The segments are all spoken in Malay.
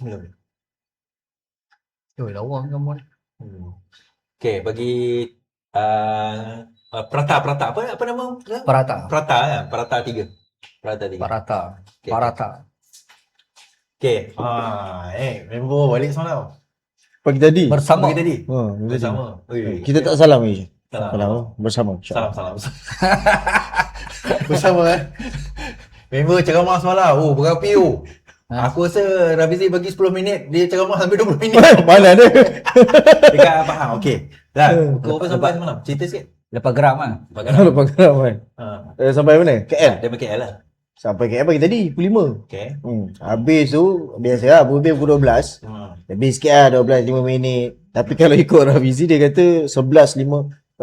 belum. Lawa kamu ni. Okay, bagi Prata apa nama? Parata. Prata kan? Prata 3. Parata. Okay, Parata. Okay. Member balik semalam. Pagi tadi. Bersama. Pagi tadi. Pagi tadi. Bersama. Kita tak salam ni. Salam. Bersama. Salam. Bersama member ceramah semalam. Berapi. Aku rasa Rafizi bagi 10 minit, dia ceramah sampai 20 minit. Mana ada? Dekat faham. Okey. Dah, kau apa sampai semalam? Cerita sikit. Lepas geram lah. Lepas geram kan. Sampai mana? KL. Dia pakai L lah. Sampai KL pagi tadi pukul 5. Okey. Habis tu biasalah pukul 12. Lebih sikit lah 12 5 minit. Tapi kalau ikut Rafizi dia kata 11.59.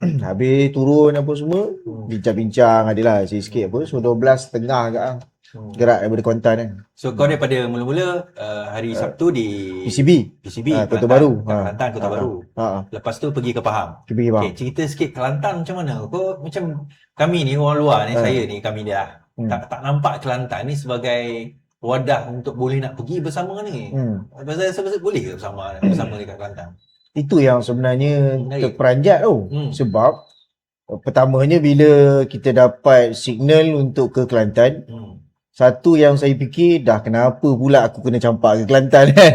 Habis turun apa semua, bincang-bincang adalah sikit apa. So 12.30 agak lah. Gerak daripada Kuantan kan. So kau daripada mula-mula hari Sabtu di PCB. Kota Baru. Kelantan, Kota Baru. Lepas tu pergi ke Pahang. Pergi Pahang. Okay, cerita sikit Kelantan macam mana? Kau macam kami ni orang luar ni, saya ni, kami dah tak nampak Kelantan ni sebagai wadah untuk boleh nak pergi bersama ni. Pasal boleh ke bersama dekat Kelantan? Itu yang sebenarnya terperanjat tu. Sebab pertamanya bila kita dapat signal untuk ke Kelantan, satu yang saya fikir, dah kenapa pula aku kena campak ke Kelantan kan.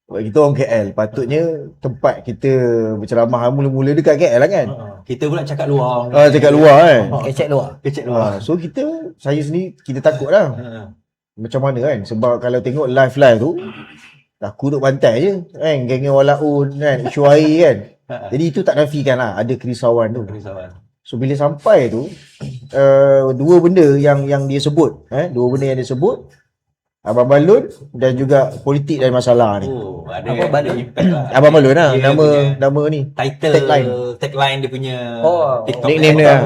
Sebab kita orang KL, patutnya tempat kita berceramah mula-mula dekat KL lah kan. Kita pula cakap luar. Cakap luar kan. Kecek luar. So saya sendiri, kita takut lah. Macam mana kan. Sebab kalau tengok live tu, aku duduk pantai je kan, geng walaun kan, isu air kan. Jadi itu tak nafikan lah ada kerisauan tu. So bila sampai tu dua benda yang dia sebut, Abang Balun dan juga politik dan masalah ni. Abang Balun. Abang Balun lah nama ni. Tagline dia punya TikTok. Nickname dia.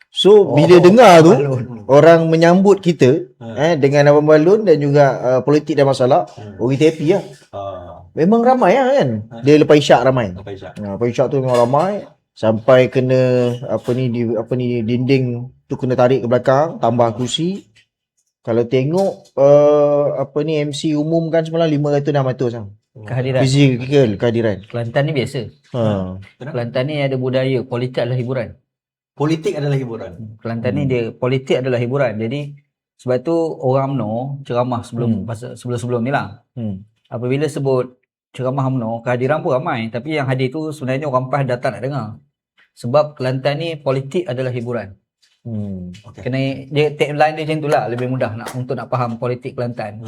So bila dengar tu orang menyambut kita dengan Abang Balun dan juga politik dan masalah, kita happy lah. Memang ramai lah kan. Dia lepas isyak ramai. Lepas isyak tu memang ramai sampai kena dinding tu kena tarik ke belakang, tambah kursi. Kalau tengok MC umumkan semalam 500-600 lah. Kehadiran. Fizikal kehadiran. Kelantan ni biasa. Kelantan ni ada budaya politik adalah hiburan. Kelantan ni dia politik adalah hiburan. Jadi sebab tu orang UMNO ceramah sebelum ni lah. Apabila sebut ceramah UMNO, kehadiran pun ramai, tapi yang hadir tu sebenarnya orang PAS datang nak dengar. Sebab Kelantan ni politik adalah hiburan. Kena dia tagline dia macam itulah, lebih mudah untuk nak faham politik Kelantan.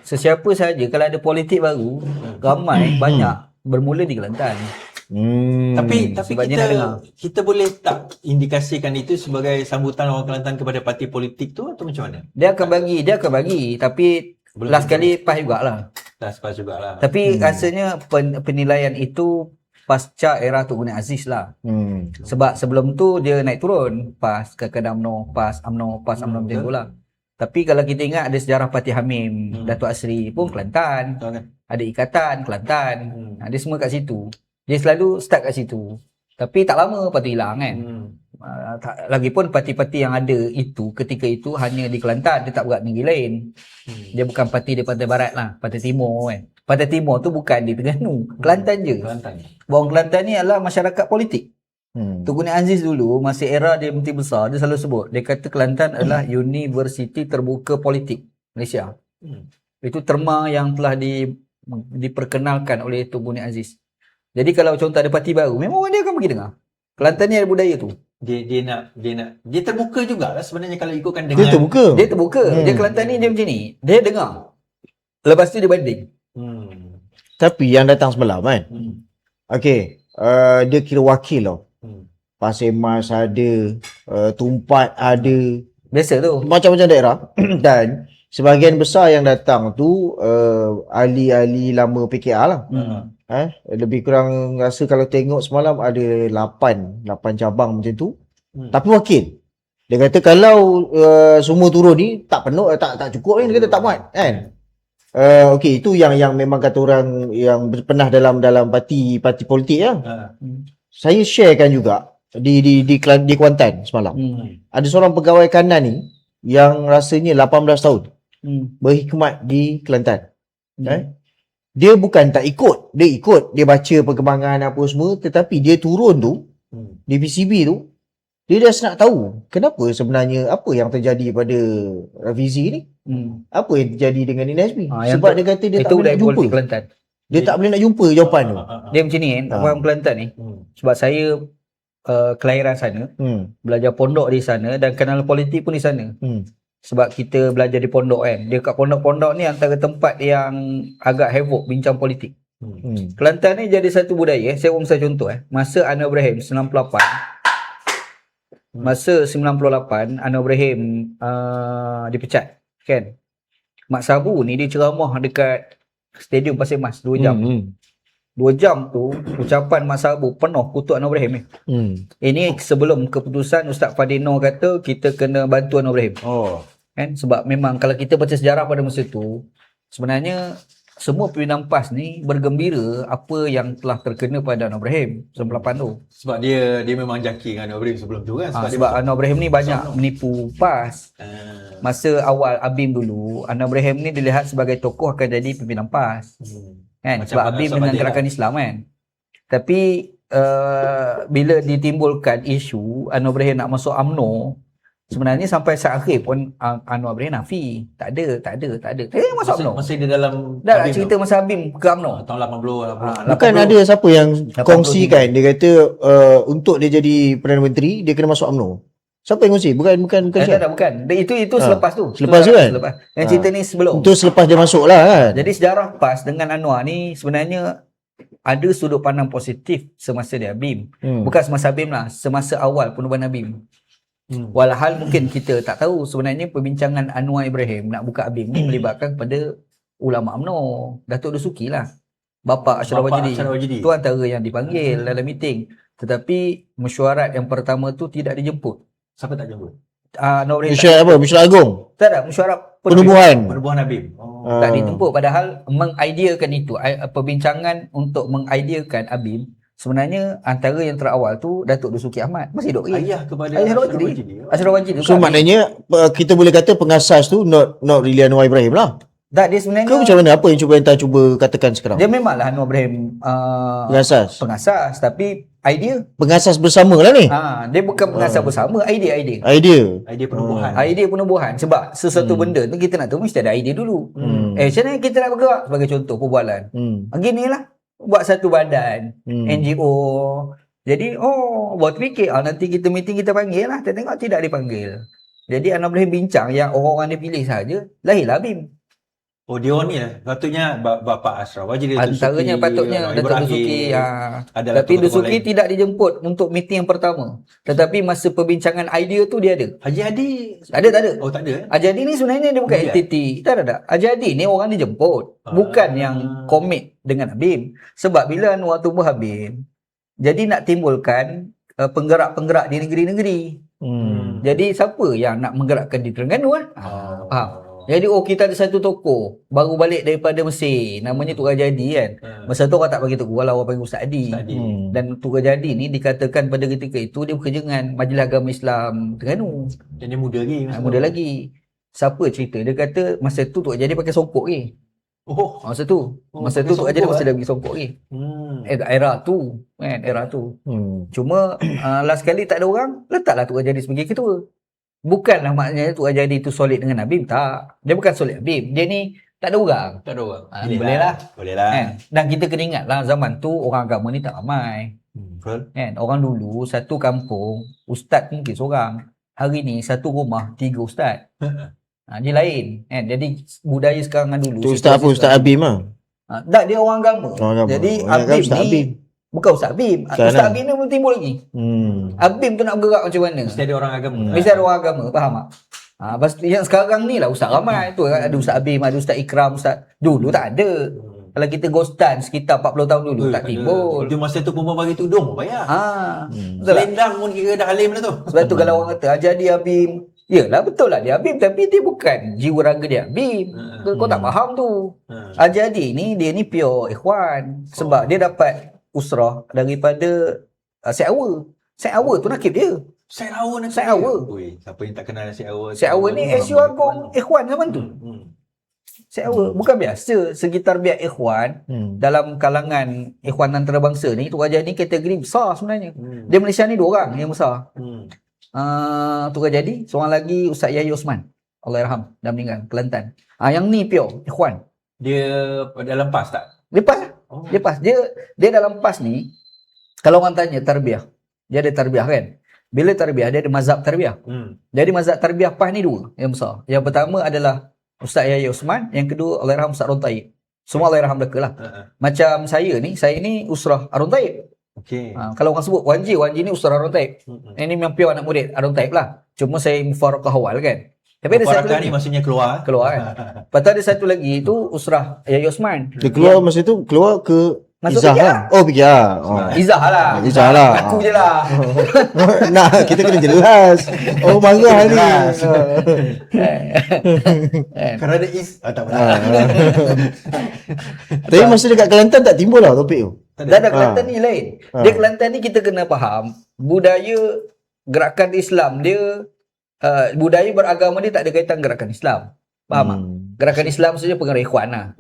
Sesiapa saja kalau ada politik baru, ramai banyak bermula di Kelantan. Tapi kita boleh tak indikasikan itu sebagai sambutan orang Kelantan kepada parti politik tu atau macam mana? Dia akan bagi tapi last kali PAS jugalah. Tapi rasanya penilaian itu pasca era Tun Guni Aziz lah. Sebab sebelum tu dia naik turun, PAS kadang-kadang UMNO, PAS UMNO macam tu lah. Tapi kalau kita ingat ada sejarah Parti Hamim, Datuk Asri pun Kelantan. Ada Ikatan Kelantan. Dia semua kat situ. Dia selalu start kat situ. Tapi tak lama parti hilang kan. Lagipun parti-parti yang ada itu ketika itu hanya di Kelantan, dia tak berat negeri lain. Dia bukan parti di Pantai Barat lah, Pantai Timur kan. Pantai Timur tu bukan di Terengganu, Kelantan je. Orang Kelantan ni adalah masyarakat politik. Tun Guni Aziz dulu, masih era dia Menteri Besar, dia selalu sebut, dia kata Kelantan adalah Universiti Terbuka Politik Malaysia. Itu terma yang telah diperkenalkan oleh Tun Guni Aziz. Jadi kalau contoh ada parti baru, memang orang dia akan pergi dengar. Kelantan ni ada budaya tu. Dia terbuka jugalah sebenarnya kalau ikutkan dengan Dia terbuka. Hmm. Dia Kelantan ni dia macam ni. Dia dengar. Lepas tu dia banding. Tapi yang datang semalam kan. Okey, dia kira wakil tau. Pasir Mas ada, Tumpat ada. Biasa tu. Macam-macam daerah. Dan sebahagian besar yang datang tu ahli-ahli lama PKR lah. Lebih kurang rasa kalau tengok semalam ada 8 cabang macam tu. Tapi wakil. Dia kata kalau semua turun ni tak penuh, tak cukup ni, dia kata tak muat kan. Okey, itu yang memang kata orang yang pernah dalam parti politik lah. Saya sharekan juga di Kuantan semalam. Ada seorang pegawai kanan ni yang rasanya 18 tahun. berhikmat di Kelantan. Dia bukan tak ikut, dia baca perkembangan apa semua, tetapi dia turun tu di PCB tu, dia dah nak tahu kenapa sebenarnya apa yang terjadi pada Rafizi ni. Apa yang terjadi dengan NSB. Sebab dia kata dia tak boleh nak jumpa. Kelantan. Dia tak boleh nak jumpa jawapan tu. Dia macam ni orang Kelantan ni. Sebab saya kelahiran sana, belajar pondok di sana dan kenal politik pun di sana. Sebab kita belajar di pondok kan. Dia kat pondok-pondok ni antara tempat yang agak havoc bincang politik. Kelantan ni jadi satu budaya. Saya misal contoh masa Anwar Ibrahim 98. Masa 98 Anwar Ibrahim dipecat kan. Mak Sabu ni dia ceramah dekat Stadium Pasir Mas 2 jam. 2 jam tu ucapan Mak Sabu penuh kutuk Anwar Ibrahim ni. Ini sebelum keputusan Ustaz Fadino kata kita kena bantu Anwar Ibrahim. Kan sebab memang kalau kita baca sejarah pada masa tu sebenarnya semua pimpinan PAS ni bergembira apa yang telah terkena pada Anwar Ibrahim 98 tu. Sebab dia memang jaki dengan Anwar Ibrahim sebelum tu kan. Sebab Anwar Ibrahim ni banyak menipu PAS. Masa awal ABIM dulu, Anwar Ibrahim ni dilihat sebagai tokoh akan jadi pimpinan PAS. Kan? Sebab ABIM dengan Gerakan Islam kan. Tapi bila ditimbulkan isu Anwar Ibrahim nak masuk UMNO, sebenarnya sampai saat akhir pun Anwar Ibrahim nafi. Tak ada. Masuk UMNO. Masih dia dalam dah cerita masa ABIM ke UMNO. Tahun 80. Bukan ada siapa yang kongsikan dia kata untuk dia jadi Perdana Menteri dia kena masuk UMNO. Siapa yang kongsi? Bukan tak, bukan. Itu selepas tu. Selepas tu kan? Yang cerita ni sebelum. Itu selepas dia masuk lah kan. Jadi sejarah PAS dengan Anwar ni sebenarnya ada sudut pandang positif semasa dia ABIM. Bukan semasa ABIM lah, semasa awal penubuhan ABIM. Walhal mungkin kita tak tahu sebenarnya perbincangan Anwar Ibrahim nak buka ABIM ni melibatkan kepada ulama UMNO. Datuk Dusuki lah. Bapa Ashraf Wajidi. Itu antara yang dipanggil dalam meeting. Tetapi mesyuarat yang pertama tu tidak dijemput. Siapa tak jemput? Mesyuarat apa? Mesyuarat Agung? Tak ada, mesyuarat penubuhan ABIM. Tak dijemput. Padahal mengideakan itu, perbincangan untuk mengideakan ABIM sebenarnya antara yang terawal tu Datuk Dusuki Ahmad. Masih dok ayah kepada Ashraf Wajidi. So maknanya kita boleh kata pengasas tu not really Anwar Ibrahim lah. Tak, dia sebenarnya macam mana? Apa yang cuba katakan sekarang? Dia memanglah Anwar Ibrahim pengasas tapi pengasas bersama lah ni. Dia bukan pengasas bersama, idea penubuhan. Idea penubuhan sebab sesuatu benda tu kita nak tahu mesti ada idea dulu. Macam mana kita nak bergerak sebagai contoh perbualan. Ginilah buat satu badan NGO. Jadi buat fikir nanti kita meeting kita panggil lah. Kita tengok tidak dipanggil. Jadi Anwar Ibrahim bincang yang orang-orang dia pilih saja. Lahirlah ABIM. Dia orang ni lah. Patutnya Bapa Ashraf Wajidi, antaranya patutnya Datuk Dusuki. Tapi Dusuki tidak dijemput untuk meeting yang pertama. Tetapi masa perbincangan idea tu dia ada. Haji Hadi tak ada. Oh tak ada. Haji Hadi ni sebenarnya dia bukan entiti. Tak ada. Haji Hadi ni orang dijemput. Bukan yang komit dengan ABIM. Sebab bila Anwar tubuh ABIM, jadi nak timbulkan penggerak-penggerak di negeri-negeri. Jadi siapa yang nak menggerakkan di Terengganu kan? Faham? Jadi kita ada satu tokoh baru balik daripada Mesir, namanya Tuk Rajadi kan. Masa tu orang tak panggil Tuk Gua, orang panggil Ustaz Adi. Dan Tuk Rajadi ni dikatakan pada ketika itu dia bekerja dengan Majlis Agama Islam Terengganu. Dan dia muda lagi. Muda lagi. Siapa cerita? Dia kata masa tu Tuk Rajadi pakai songkok lagi. Masa tu Tuk Rajadi masih lagi songkok lagi. Era tu kan, era tu. Cuma last kali tak ada orang, letaklah Tuk Rajadi sebagai ketua. Bukanlah maknanya Tuk Rajadi tu solid dengan ABIM, tak. Dia bukan solid ABIM. Dia ni tak ada orang. Boleh lah. Dan kita kena ingat lah zaman tu orang agama ni tak ramai. Kan? Orang dulu satu kampung ustaz mungkin seorang. Hari ni satu rumah 3 ustaz. Dia lain kan. Jadi budaya sekarang dengan dulu. Tu ustaz apa? Ustaz ABIM lah? Tak, dia orang agama. Jadi ABIM ni bukan Ustaz ABIM. Ustaz ABIM ni belum timbul lagi. ABIM tu nak bergerak macam mana? Mesti ada orang agama. Mesti ada orang agama, faham tak? Yang sekarang ni lah Ustaz ramai tu. Ada Ustaz ABIM, ada Ustaz Ikram, Ustaz. Dulu tak ada. Kalau kita ghostan sekitar 40 tahun dulu tak timbul. Itu masa tu perempuan bagi tudung bayar. Selendang pun kira dah alim dah tu. Sebab tu kalau orang kata jadi ABIM, yalah betul lah dia ABIM tapi dia bukan jiwa raga dia ABIM. Kau tak faham tu. Jadi dia ni pure ikhwan sebab dia dapat usrah daripada Syed Awal. Syed Awal tu nakib dia. Syed Awar nak Syed Awar. Ui, siapa yang tak kenal Syed Awar? Syed Awar ni SU Agong Ikhwan zaman tu. Syed Awar bukan biasa segi tarbiyah ikhwan dalam kalangan ikhwan antarabangsa ni, Tok Gajah ni kategori besar sebenarnya. Dia Malaysia ni 2 orang yang besar. Tok Gajah ni, seorang lagi Ustaz Yahya Osman. Allahyarham, dah meninggal, Kelantan. Yang ni pure ikhwan. Dia dalam PAS tak? Lepas lepas dia dalam PAS ni, kalau orang tanya tarbiyah, dia ada tarbiyah kan. Bila tarbiyah dia ada mazhab tarbiyah. Jadi mazhab tarbiyah PAS ni 2 yang besar. Yang pertama adalah Ustaz Yahya Osman, yang kedua Allahyarham Ustaz Arun Taib. Semua Allahyarham mereka lah. Macam saya ni usrah Arun Taib. Okey. Kalau orang sebut Wanji ni usrah Arun Taib. Ini memang pure anak murid Arun Taib lah. Cuma saya mufarakah awal kan. Tapi ada satu lagi ni maksudnya keluar kan. Lepas tu ada satu lagi tu usrah Yahya Osman. Dia keluar masa tu keluar ke Masuk Izzah PKR. lah. Oh PKR. Izzah lah. Izzah lah. Aku je lah. Nah, kita kena jelas. Oh marah ni. kerana tak apa. Tapi masa dekat Kelantan tak timbul lah topik tu. Dan Kelantan ni lain. Dia Kelantan ni kita kena faham budaya gerakan Islam dia, budaya beragama dia tak ada kaitan gerakan Islam. Faham tak? Gerakan Islam maksudnya pengaruh ikhwan lah.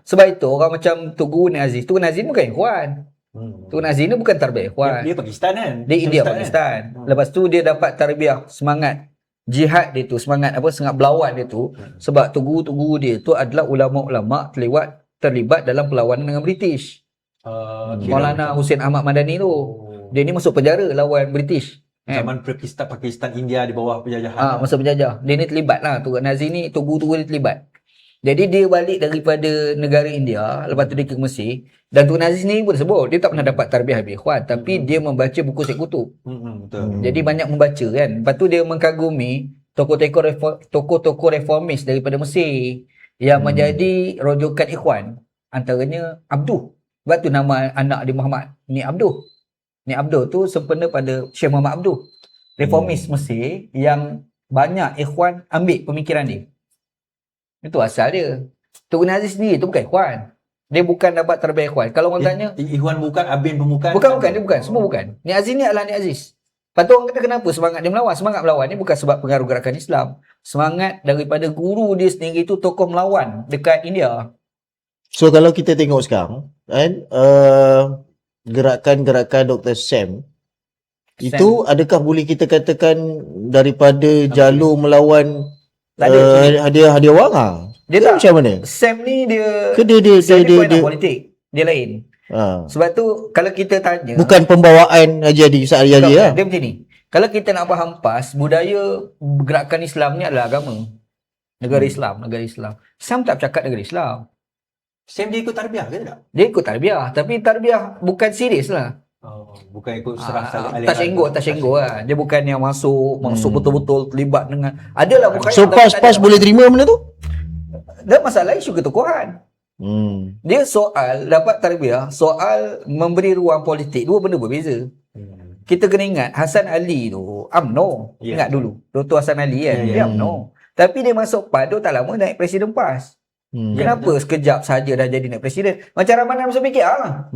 Sebab itu orang macam Tugu Nazis, Tugu Nazis bukan ikhwan. Tugu Nazis ni bukan tarbiyah ikhwan. Dia Pakistan kan? Dia India Pakistan. Lepas tu dia dapat tarbiyah semangat jihad dia tu, semangat berlawan dia tu, sebab Tugu dia tu adalah ulama-ulama terlibat dalam perlawanan dengan British. Maulana Hussein Ahmad Madani tu. Dia ni masuk penjara lawan British. Zaman Pakistan India di bawah penjajahan. Masa penjajah. Dia ni terlibat lah. Tugu Nazi ni, Tugu dia terlibat. Jadi dia balik daripada negara India, lepas tu dia ke Mesir. Dan Tugu Nazi ni pun sebut, dia tak pernah dapat tarbiyah habis ikhwan, tapi dia membaca buku Syed Qutb. Betul. Jadi banyak membaca kan. Lepas tu dia mengkagumi tokoh-tokoh reformis daripada Mesir yang menjadi rojokan ikhwan. Antaranya Abduh. Sebab tu nama anak dia Muhammad. Ni Abduh. Ni Abduh tu sempena pada Syekh Muhammad Abduh. Reformis Mesir yang banyak ikhwan ambil pemikiran dia. Itu asal dia. Tugu Aziz sendiri tu bukan ikhwan. Dia bukan dapat tarbiyah ikhwan. Kalau orang tanya, ikhwan bukan, Abin pun bukan. Bukan, dia bukan. Semua bukan. Ni Aziz ni adalah Ni Aziz. Lepas tu orang kata kenapa semangat dia melawan? Semangat melawan ni bukan sebab pengaruh gerakan Islam. Semangat daripada guru dia sendiri tu tokoh melawan dekat India. So kalau kita tengok sekarang kan, gerakan-gerakan Dr. Sam itu adakah boleh kita katakan daripada jalur melawan hadiah wang Dia tak macam mana? Sam ni dia Ke dia politik. Dia lain. Sebab tu kalau kita tanya, bukan pembawaan Haji Ustaz Haji lah. Dia macam ni. Kalau kita nak faham pas budaya gerakan Islam ni adalah agama. Negara Islam. Sam tak bercakap negara Islam. Sam dia ikut tarbiyah ke tak? Dia ikut tarbiyah, tapi tarbiyah bukan serius lah. Bukan ikut serah tak senggol lah. Dia bukan yang masuk betul-betul terlibat dengan. Adalah bukan. So pas boleh terima benda tu? Dan masalah isu ketokohan. Dia soal dapat tarbiyah, soal memberi ruang politik, dua benda berbeza. Kita kena ingat Hasan Ali tu UMNO. Ingat dulu Dr. Hasan Ali kan, dia UMNO. Tapi dia masuk PAS tu tak lama naik presiden PAS. Kenapa sekejap saja dah jadi naik presiden? Macam Ramadan masuk PKR lah.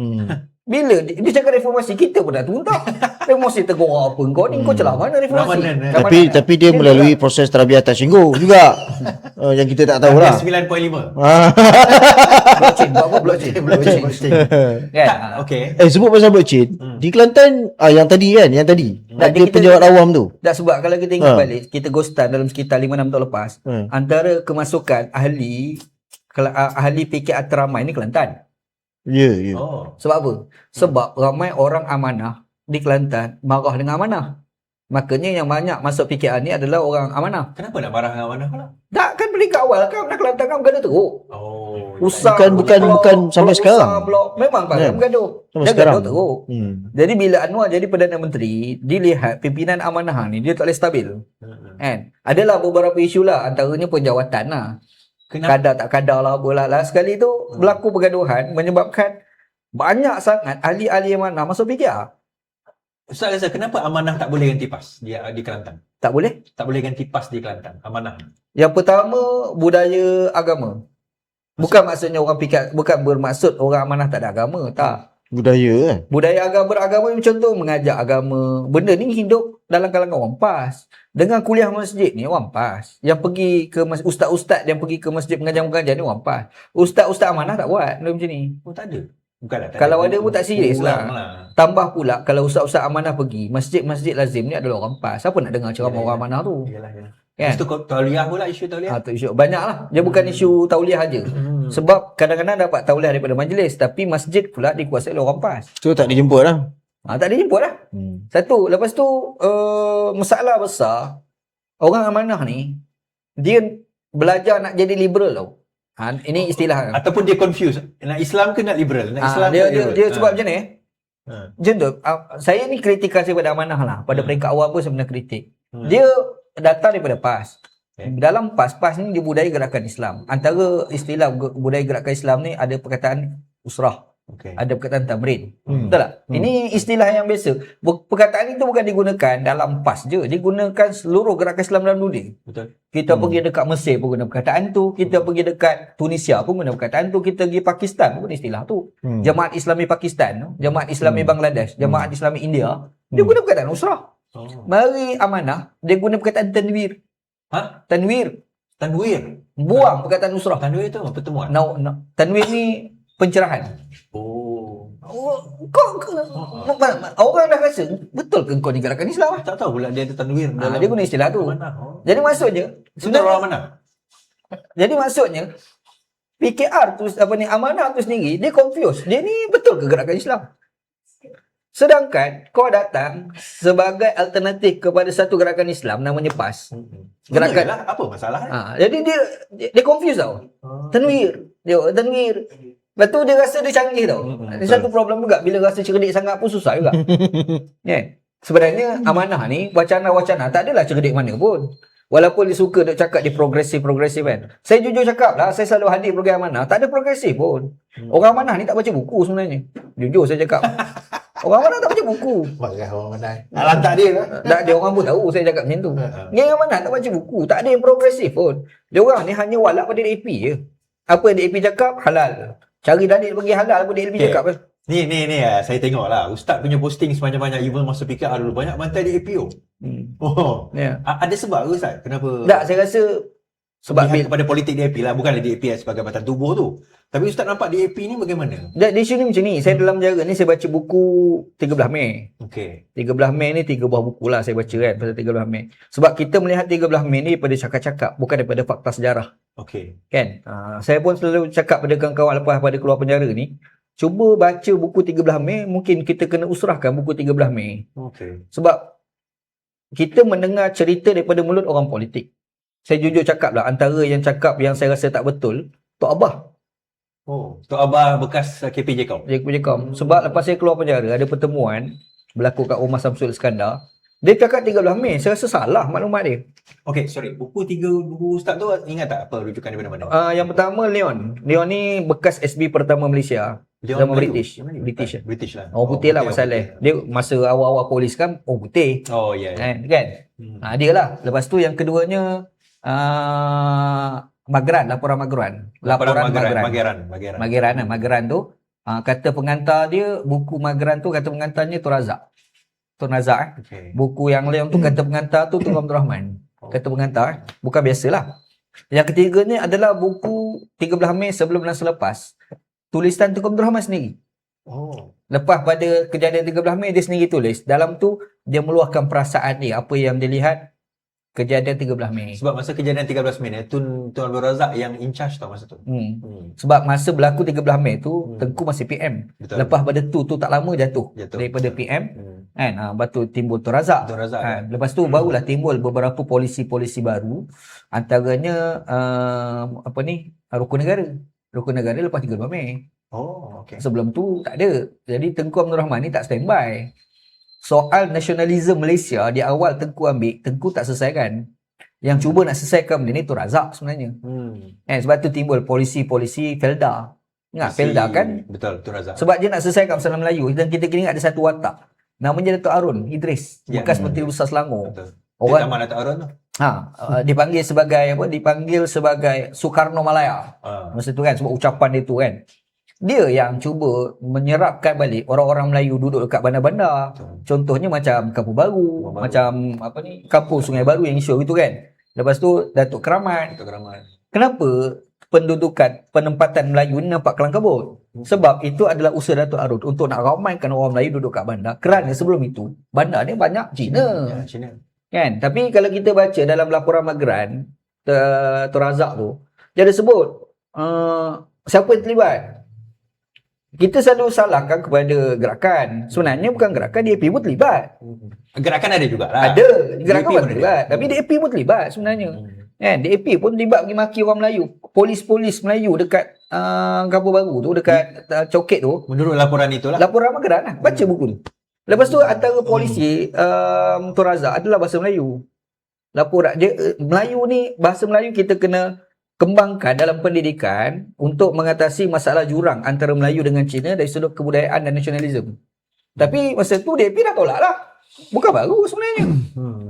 Bila dia cakap reformasi, kita pun dah tuntah. Reformasi tegur apa kau ni, kau celah mana reformasi? Tapi dia melalui proses tarbiyah tersinggung juga. Yang kita tak tahu lah. 9.5. Blockchain, buat apa blockchain? Kan? Okey. Sebut pasal blockchain. Di Kelantan, yang tadi. Ada penjawat awam tu. Tak, sebab kalau kita ingat balik, kita ghostan dalam sekitar 5-6 tahun lepas, antara kemasukan ahli PKR teramai ni Kelantan. Ya. Sebab apa? Sebab ramai orang amanah di Kelantan marah dengan amanah. Makanya yang banyak masuk PKR ni adalah orang amanah. Kenapa nak marah dengan amanah pula? Tak, kan dari awal kan nak Kelantan kan bergaduh teruk. Bukan sampai sekarang. Memang kan bergaduh. Dia gaduh teruk. Jadi bila Anwar jadi Perdana Menteri, dilihat pimpinan amanah ni dia tak boleh stabil. Kan? Adalah beberapa isu lah, antaranya penjawatan lah. Kadar tak kadar lah apalah. Sekali tu berlaku pergaduhan menyebabkan banyak sangat ahli-ahli amanah masuk PKR. Ustaz rasa kenapa amanah tak boleh ganti PAS di Kelantan? Tak boleh? Tak boleh ganti PAS di Kelantan, amanah. Yang pertama, budaya agama. Bukan maksudnya orang PKR, bukan bermaksud orang amanah tak ada agama, tak. Budaya kan. Budaya beragama ni contoh mengajar agama. Benda ni hidup dalam kalangan orang PAS. Dengan kuliah masjid ni orang PAS. Yang pergi ke ustaz-ustaz yang pergi ke masjid mengajar-mengajar ni orang PAS. Ustaz-ustaz amanah tak buat benda macam ni. Oh, tak ada. Bukanlah tak Kalau ada pun tak serius lah. Tambah pula kalau ustaz-ustaz amanah pergi, masjid-masjid lazim ni adalah orang PAS. Siapa nak dengar ceramah orang amanah tu? Yalah. Kan? Lepas tu tauliah pula, isu tauliah. Tu isu banyak lah. Dia bukan isu tauliah aja. Sebab kadang-kadang dapat tauliah daripada majlis, tapi masjid pula dikuasai oleh orang PAS. So tak dijemput lah. Tak dijemput lah. Satu. Lepas tu masalah besar, orang amanah ni dia belajar nak jadi liberal tau. Ini istilah. Ataupun dia confuse. Nak Islam ke nak liberal? Nak Islam dia sebab macam ni. Macam tu. Saya ni kritikal pada amanah lah. Pada peringkat awal pun sebenarnya kritik. Dia datang daripada PAS. Dalam PAS ni dia budaya gerakan Islam. Antara istilah budaya gerakan Islam ni ada perkataan usrah. Ada perkataan tamrin. Betul tak? Ini istilah yang biasa. Perkataan itu bukan digunakan dalam PAS je. Digunakan seluruh gerakan Islam dalam dunia. Betul. Kita pergi dekat Mesir pun guna perkataan tu. Kita pergi dekat Tunisia pun guna perkataan tu. Kita pergi Pakistan pun guna istilah tu. Jemaat Islami Pakistan, Jemaat Islami Bangladesh, Jemaat Islami India, dia guna perkataan usrah. Mari amanah, dia guna perkataan tanwir. Tanwir. Buang perkataan usrah. Tanwir tu apa pertemuan? Tanwir ni pencerahan. Orang dah rasa betul ke kau ni gerakan Islam? Tak tahu pula dia ada tanwir dalam. Dia guna istilah tu. Jadi maksudnya sebenarnya mana? Jadi maksudnya PKR tu amanah tu sendiri dia confuse. Dia ni betul ke gerakan Islam? Sedangkan kau datang sebagai alternatif kepada satu gerakan Islam namanya PAS. Gerakan lah, apa masalah? Jadi dia confuse tau. Tanwir. Lepas tu dia rasa dia canggih tau. Ada satu problem juga bila rasa cerdik sangat pun susah juga. Sebenarnya amanah ni wacana-wacana tak adalah cerdik mana pun. Walaupun dia suka duk cakap dia progresif kan. Saya jujur cakap lah, saya selalu hadir program amanah, tak ada progresif pun. Orang amanah ni tak baca buku sebenarnya. Jujur saya cakap. Orang amanah tak baca buku. Marah orang amanah. Lantak dia lah. Tak ada orang pun tahu saya cakap macam tu. Yang amanah tak baca buku, tak ada yang progresif pun. Dia orang ni hanya walak pada DAP je. Apa yang DAP cakap, halal. Cari dalil bagi halal apa DAP cakap kan. Ni saya tengok lah Ustaz punya posting sepanjang-panjang even masa PKR dulu banyak bantai DAP tu. Ada sebab ke Ustaz? Kenapa? Tak, saya rasa sebab kepada politik DAP lah, bukanlah DAP sebagai batang tubuh tu. Tapi Ustaz nampak DAP ni bagaimana? Di sini macam ni, saya dalam penjara ni saya baca buku 13 Mei. 13 Mei ni 3 buah buku lah saya baca kan pasal 13 Mei. Sebab kita melihat 13 Mei ni daripada cakap-cakap, bukan daripada fakta sejarah. Kan? Saya pun selalu cakap pada kawan-kawan lepas pada keluar penjara ni, cuba baca buku 13 Mei, mungkin kita kena usrahkan buku 13 Mei. Sebab kita mendengar cerita daripada mulut orang politik. Saya jujur cakap lah, antara yang cakap yang saya rasa tak betul, Tok Abah. Tok Abah bekas KPJ kau? KPJ kau. Sebab lepas saya keluar penjara, ada pertemuan berlaku kat rumah Samsul Iskandar. Dia cakap 13 Mei, saya rasa salah maklumat dia. Buku Ustaz tu ingat tak apa rujukan daripada mana? Yang pertama Leon. Leon ni bekas SB pertama Malaysia. Zaman British lah. Putih lah masalah. Dia masa awal-awal polis kan, putih. Kan? Dia lah. Lepas tu yang keduanya laporan Mageran tu kata pengantar dia, buku Mageran tu kata pengantarnya Tun Razak. Buku yang Leon tu kata pengantar tu Tun Abdul Rahman. Kata pengantar bukan biasalah. Yang ketiganya adalah buku 13 Mei sebelum dan selepas, tulisan Tun Abdul Rahman sendiri. Lepas pada kejadian 13 Mei dia sendiri tulis. Dalam tu dia meluahkan perasaan dia, apa yang dia lihat kejadian 13 Mei. Sebab masa kejadian 13 Mei ni Tun Abdul Razak yang in charge tau masa tu. Sebab masa berlaku 13 Mei tu Tengku masih PM. Lepas pada tu tak lama jatuh. Daripada PM kan. Lepas tu timbul Tun Razak. Lepas tu barulah timbul beberapa polisi-polisi baru. Antaranya Rukun Negara lepas 13 Mei. Sebelum tu tak ada. Jadi Tengku Abdul Rahman ni tak standby. Soal nasionalisme Malaysia di awal Tengku ambil, Tengku tak selesaikan. Yang cuba nak selesaikan benda ni Tun Razak sebenarnya. Sebab tu timbul polisi-polisi Felda. Ingat Felda kan? Betul, Tun Razak. Sebab dia nak selesaikan masalah Melayu dan kita kena ingat ada satu watak. Namanya Datuk Harun Idris, bekas Menteri Besar Selangor. Orang zaman Datuk Harun tu. Dipanggil sebagai Soekarno Malaya. Masa tu kan sebab ucapan dia tu kan. Dia yang cuba menyerapkan balik orang-orang Melayu duduk dekat bandar-bandar. Contohnya macam Kampung Baru, macam Kampung Sungai Baru yang isu itu kan. Lepas tu Datuk Keramat. Kenapa penempatan Melayu ni nampak kelang kabut? Sebab itu adalah usaha Datuk Arud untuk nak ramaikan orang Melayu duduk kat bandar. Kerana sebelum itu bandar ni banyak Cina. Kan? Tapi kalau kita baca dalam laporan Magran Tun Razak tu, dia ada sebut siapa yang terlibat. Kita selalu salahkan kepada gerakan. Sebenarnya bukan gerakan, DAP pun terlibat. Gerakan ada juga lah. Ada, gerakan pun terlibat. Tapi DAP pun terlibat sebenarnya. Kan? DAP pun terlibat pergi maki orang Melayu. Polis-polis Melayu dekat Kampung Baru tu, dekat Coket tu. Menurut laporan itulah. Laporan Magran lah. Baca buku tu. Lepas tu antara polisi Tun Razak adalah bahasa Melayu. Laporan dia, Melayu ni, bahasa Melayu kita kena kembangkan dalam pendidikan untuk mengatasi masalah jurang antara Melayu dengan Cina dari sudut kebudayaan dan nasionalisme. Tapi masa tu DAP dah tolak lah. Bukan baru sebenarnya.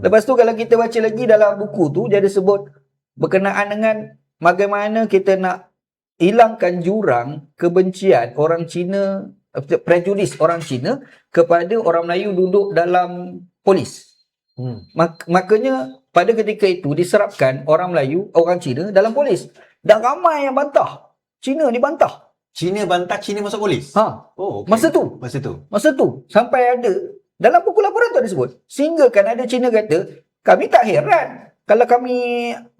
Lepas tu kalau kita baca lagi dalam buku tu, dia ada sebut berkenaan dengan bagaimana kita nak hilangkan jurang kebencian orang Cina, prejudis orang Cina kepada orang Melayu duduk dalam polis. Makanya pada ketika itu diserapkan orang Melayu, orang Cina dalam polis. Dan ramai yang bantah. Cina ni bantah. Cina bantah Cina masuk polis? Oh, okay. Masa tu. Sampai ada, dalam buku laporan tu ada sebut. Sehingga kan ada Cina kata, kami tak heran. Kalau kami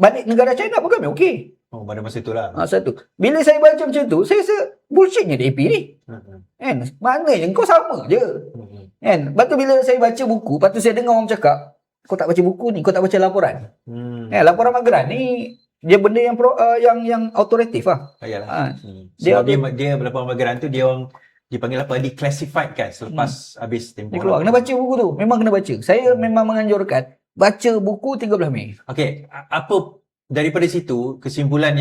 balik negara China pun kami okey. Oh, pada masa itulah. Satu. Bila saya baca macam tu, saya rasa bullshitnya DAP ni. Kan? Maknanya kau sama je. Kan? Lepas tu bila saya baca buku, lepas tu saya dengar orang cakap, kau tak baca buku ni, kau tak baca laporan. Laporan Magran ni dia benda yang autoritatif lah. Ayalah. Sebab dia laporan Magran tu dia orang dipanggil apa? Declassified kan selepas habis tempoh. Dia keluar. Kena baca buku tu. Memang kena baca. Saya memang menganjurkan baca buku 13 Mei. Okey, apa daripada situ kesimpulan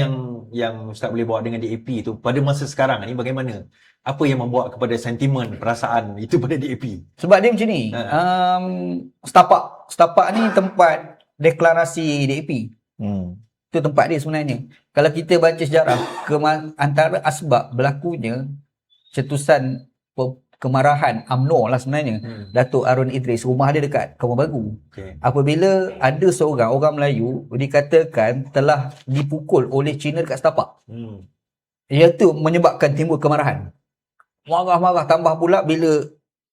yang Ustaz boleh bawa dengan DAP tu pada masa sekarang ni bagaimana? Apa yang membawa kepada sentimen, perasaan itu pada DAP? Sebab dia macam ni. Setapak ni tempat deklarasi DAP. Itu tempat dia sebenarnya. Kalau kita baca sejarah, antara asbab berlakunya cetusan kemarahan UMNO lah sebenarnya. Datuk Harun Idris, rumah dia dekat Kampung Baru. Apabila ada seorang orang Melayu dikatakan telah dipukul oleh Cina dekat setapak. Iaitu menyebabkan timbul kemarahan. Marah-marah, tambah pula bila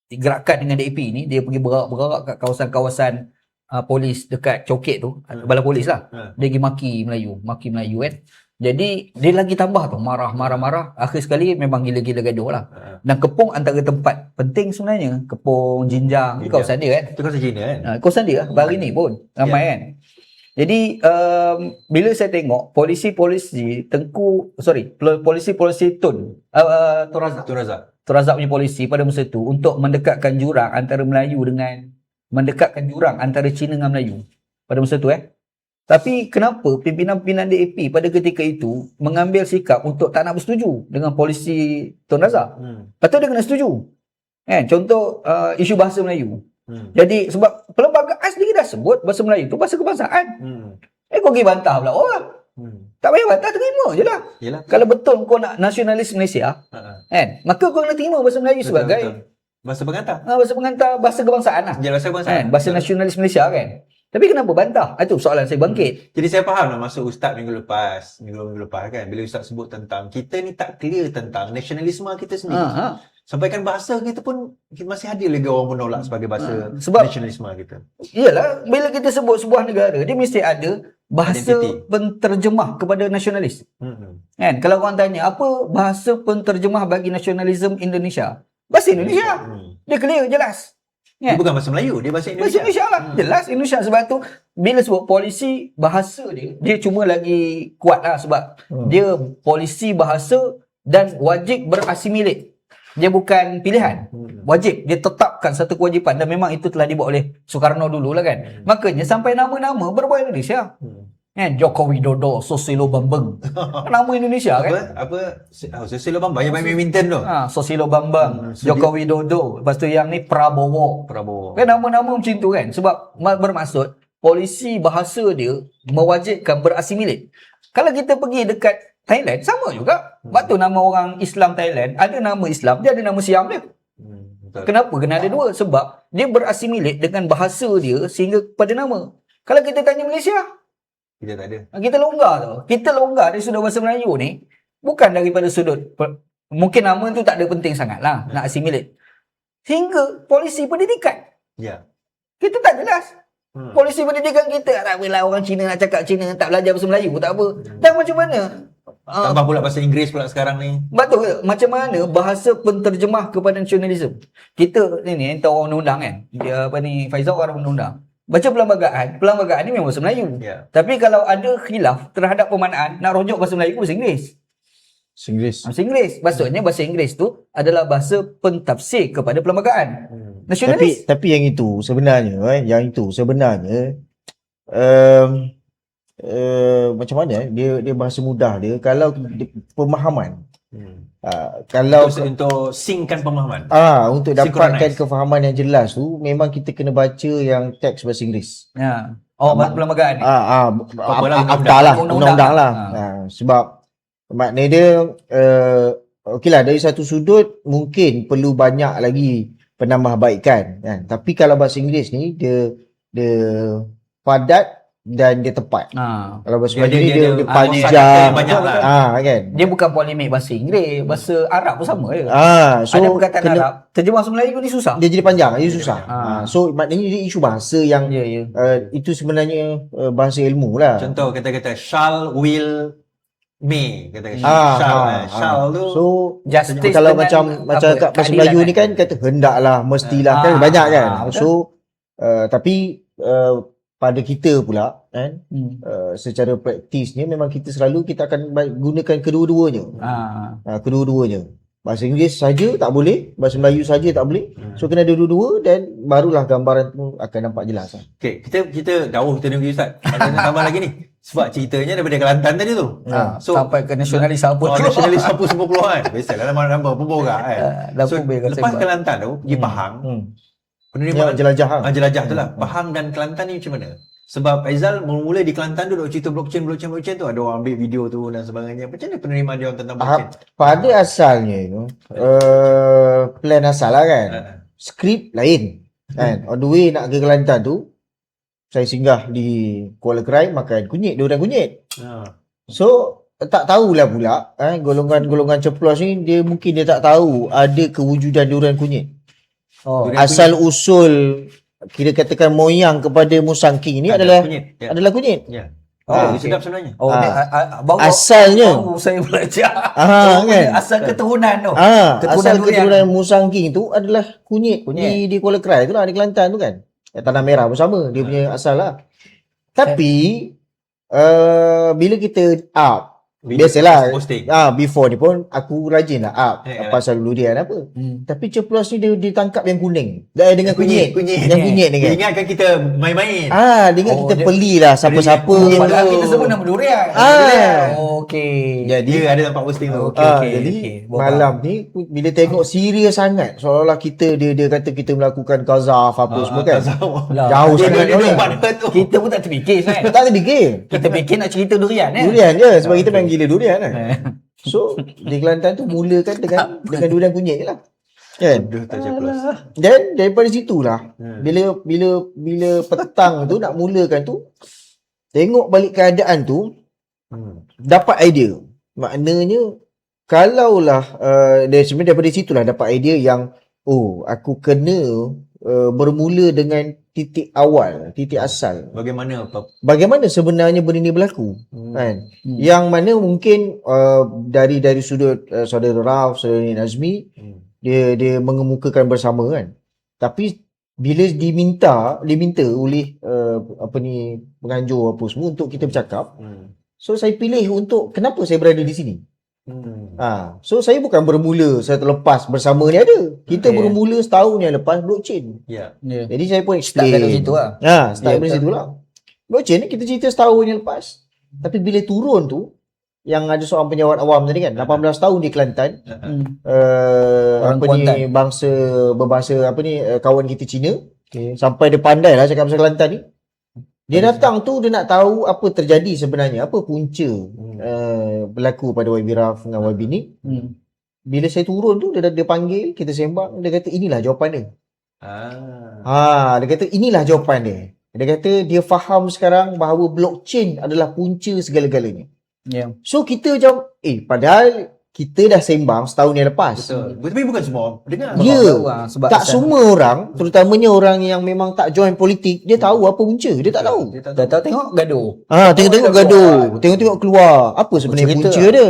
gerakan dengan DAP ni, dia pergi bergerak kat kawasan-kawasan polis dekat Coket tu, balai polis lah. Dia pergi maki Melayu kan. Jadi dia lagi tambah tu, marah. Akhir sekali memang gila-gila gaduh lah. Dan Kepong antara tempat penting sebenarnya. Kepong, Jinjang, kawasan dia kan. Itu kawasan Cina kan? Kawasan dia lah, baru ni pun ramai kan. Jadi bila saya tengok polisi Tun Razak punya polisi pada masa tu untuk mendekatkan jurang antara Cina dengan Melayu pada masa tu Tapi kenapa pimpinan-pimpinan DAP pada ketika itu mengambil sikap untuk tak nak bersetuju dengan polisi Tun Razak? Lepas tu dia kena setuju. Contoh isu bahasa Melayu. Jadi sebab perlembagaan sendiri dah sebut bahasa Melayu tu bahasa kebangsaan. Kau pergi bantah pula orang. Tak payah bantah, terima je lah. Kalau betul kau nak nasionalis Malaysia, maka kau kena terima bahasa Melayu sebagai bahasa pengantar. Bahasa pengantar, bahasa kebangsaan lah. Bahasa kebangsaan. Bahasa nasionalis Malaysia kan. Tapi kenapa bantah? Itu soalan saya bangkit. Jadi saya faham lah maksud Ustaz minggu lepas kan. Bila Ustaz sebut tentang kita ni tak clear tentang nasionalisme kita sendiri. Sampaikan bahasa kita pun masih ada lagi orang menolak sebagai bahasa nasionalisme kita. Iyalah, bila kita sebut sebuah negara, dia mesti ada bahasa penterjemah kepada nasionalis. Kan? Kalau orang tanya, apa bahasa penterjemah bagi nasionalisme Indonesia? Bahasa Indonesia. Dia clear, jelas. Dia bukan bahasa Melayu, dia bahasa Indonesia. Bahasa Indonesia lah. Jelas Indonesia. Sebab tu, bila sebut polisi bahasa dia cuma lagi kuat lah. Sebab dia polisi bahasa dan wajib berasimilate. Dia bukan pilihan. Wajib. Dia tetapkan satu kewajipan. Dan memang itu telah dibuat oleh Soekarno dulu lah kan. Makanya sampai nama-nama berbahasa Indonesia. Joko Widodo, Susilo Bambang. Nama Indonesia kan. Susilo Bambang yang main badminton tu. Susilo Bambang, Joko Widodo. Lepas tu yang ni Prabowo. Kan nama-nama macam tu kan. Sebab bermaksud polisi bahasa dia mewajibkan berasimilate. Kalau kita pergi dekat Thailand sama juga. Sebab tu nama orang Islam Thailand ada nama Islam, dia ada nama Siam dia. Betul. Kenapa kena ada dua? Sebab dia berasimilate dengan bahasa dia sehingga kepada nama. Kalau kita tanya Malaysia, Kita tak ada. kita longgar tau. Kita longgar dari sudut bahasa Melayu ni bukan daripada sudut mungkin nama tu tak ada penting sangat lah nak assimilate. Hingga polisi pendidikan. Ya. Kita tak jelas. Polisi pendidikan kita tak boleh orang Cina nak cakap Cina, tak belajar bahasa Melayu tak apa. Dan macam mana? Tambah pula bahasa Inggeris pula sekarang ni. Betul ke? Macam mana bahasa penterjemah kepada nasionalisme? Kita ni entah orang undang kan. Dia apa ni Faizal orang undang. Baca perlembagaan ni memang bahasa Melayu. Ya. Tapi kalau ada khilaf terhadap pemaknaan nak rujuk bahasa Melayu bahasa Inggeris. Bahasa Inggeris. Maksudnya bahasa Inggeris tu adalah bahasa pentafsir kepada perlembagaan. Nasionalis. Tapi yang itu sebenarnya macam mana dia bahasa mudah dia kalau pemahaman. Kalau untuk synckan pemahaman. untuk dapatkan kefahaman yang jelas tu memang kita kena baca yang teks bahasa Inggeris. Ya. Bahasa perlembagaan ni. Undang-undang lah. Sebab maknanya dia okeylah dari satu sudut mungkin perlu banyak lagi penambahbaikan kan. Tapi kalau bahasa Inggeris ni dia padat dan dia tepat. Kalau bahasa Melayu ni dia panjang kan. Dia bukan polemik bahasa Inggeris, bahasa Arab pun sama je. So ada perkataan Arab, terjemah bahasa Melayu ni susah. Dia jadi panjang, dia susah. So maknanya dia isu bahasa yang itu sebenarnya bahasa ilmu lah. Contoh kata-kata shall, will, may, kata shall tu. So justice kalau macam kat bahasa Melayu ni kan kata hendaklah, mestilah kan banyak kan. So tapi pada kita pula kan secara praktisnya memang kita akan gunakan kedua-duanya. Kedua-duanya. Bahasa Inggeris saja tak boleh, bahasa Melayu saja tak boleh. So kena ada dua-dua dan barulah gambaran tu akan nampak jelas. Okey, kita jauh kita dengar Ustaz. Ada nak tambah lagi ni. Sebab ceritanya daripada Kelantan tadi tu. So sampai ke nasionalis apa keluar. Nasionalis apa semua keluar kan. Biasalah nama pemborak kan. So lepas Kelantan tu pergi Pahang. Penerimaan jelajah tu lah. Pahang dan Kelantan ni macam mana? Sebab Aizal mula di Kelantan tu duk cerita blockchain tu, ada orang ambil video tu dan sebagainya. Macam mana penerimaan dia orang tentang blockchain? Pada asalnya tu plan asal lah kan. Skrip lain kan. On the way nak ke Kelantan tu saya singgah di Kuala Krai makan kunyit, durian kunyit. So tak tahulah pula golongan ceplos ni mungkin dia tak tahu ada kewujudan durian kunyit. Asal usul kira katakan moyang kepada Musang King ni adalah kunyit. Ya. Sedap sebenarnya. Asalnya baru saya belajar. kan? Asal keturunan tu. Keturunan Musang King tu adalah kunyit. Di Kuala Krai tu lah, di Kelantan tu kan. Tanah Merah pun sama, dia punya asal lah. Tapi bila kita up biasalah before ni pun aku rajin lah up pasal durian apa. Tapi ceplos ni dia ditangkap yang kuning dengan kunyit yang kunyit ni kan. Dia ingatkan kita main-main. Dia ingat kita belilah siapa-siapa. Padahal kita sebut nama durian. Okey. Jadi dia ada nampak posting tu. Jadi malam ni bila tengok serius sangat seolah-olah kita dia kata kita melakukan qazaf apa semua kan. Jauh sangat kita pun tak terfikir kan. Tak terfikir. Kita fikir nak cerita durian Durian je sebab kita main gila durian kan. So di Kelantan tu mulakan dengan durian kunyit je lah. Kan? Dan daripada situlah bila petang tu nak mulakan tu tengok balik keadaan tu dapat idea. Maknanya kalaulah sebenarnya daripada situlah dapat idea yang aku kena bermula dengan titik awal, titik asal. Bagaimana sebenarnya benda ni berlaku kan? Yang mana mungkin dari sudut saudara Ralph, saudara Nazmi dia mengemukakan bersama kan. Tapi bila diminta oleh penganjur apa semua untuk kita bercakap, so saya pilih untuk kenapa saya berada di sini. So saya bukan bermula saya terlepas bersama ni ada. Kita bermula setahun yang lepas blockchain. Jadi saya pun explain dari situ lah. Start dari situ lah. Blockchain ni kita cerita setahun yang lepas. Tapi bila turun tu yang ada seorang penyawat awam tadi kan 18 tahun di Kelantan. Berbahasa kawan kita Cina. Sampai dia pandai lah cakap bahasa Kelantan ni. Dia datang tu dia nak tahu apa terjadi sebenarnya, apa punca berlaku pada YB Raf dengan YB ni. Bila saya turun tu, dia panggil, kita sembang, dia kata inilah jawapan dia. Dia kata inilah jawapan dia. Dia kata dia faham sekarang bahawa blockchain adalah punca segala-galanya. So kita macam, padahal kita dah sembang setahun yang lepas. Betul. Tapi bukan semua orang dengar. Ya, tak semua orang, terutamanya orang yang memang tak join politik, dia tahu apa punca. Dia tak tahu. Dah tahu tengok gaduh. Tengok gaduh. Tengok keluar. Apa sebenarnya punca dia.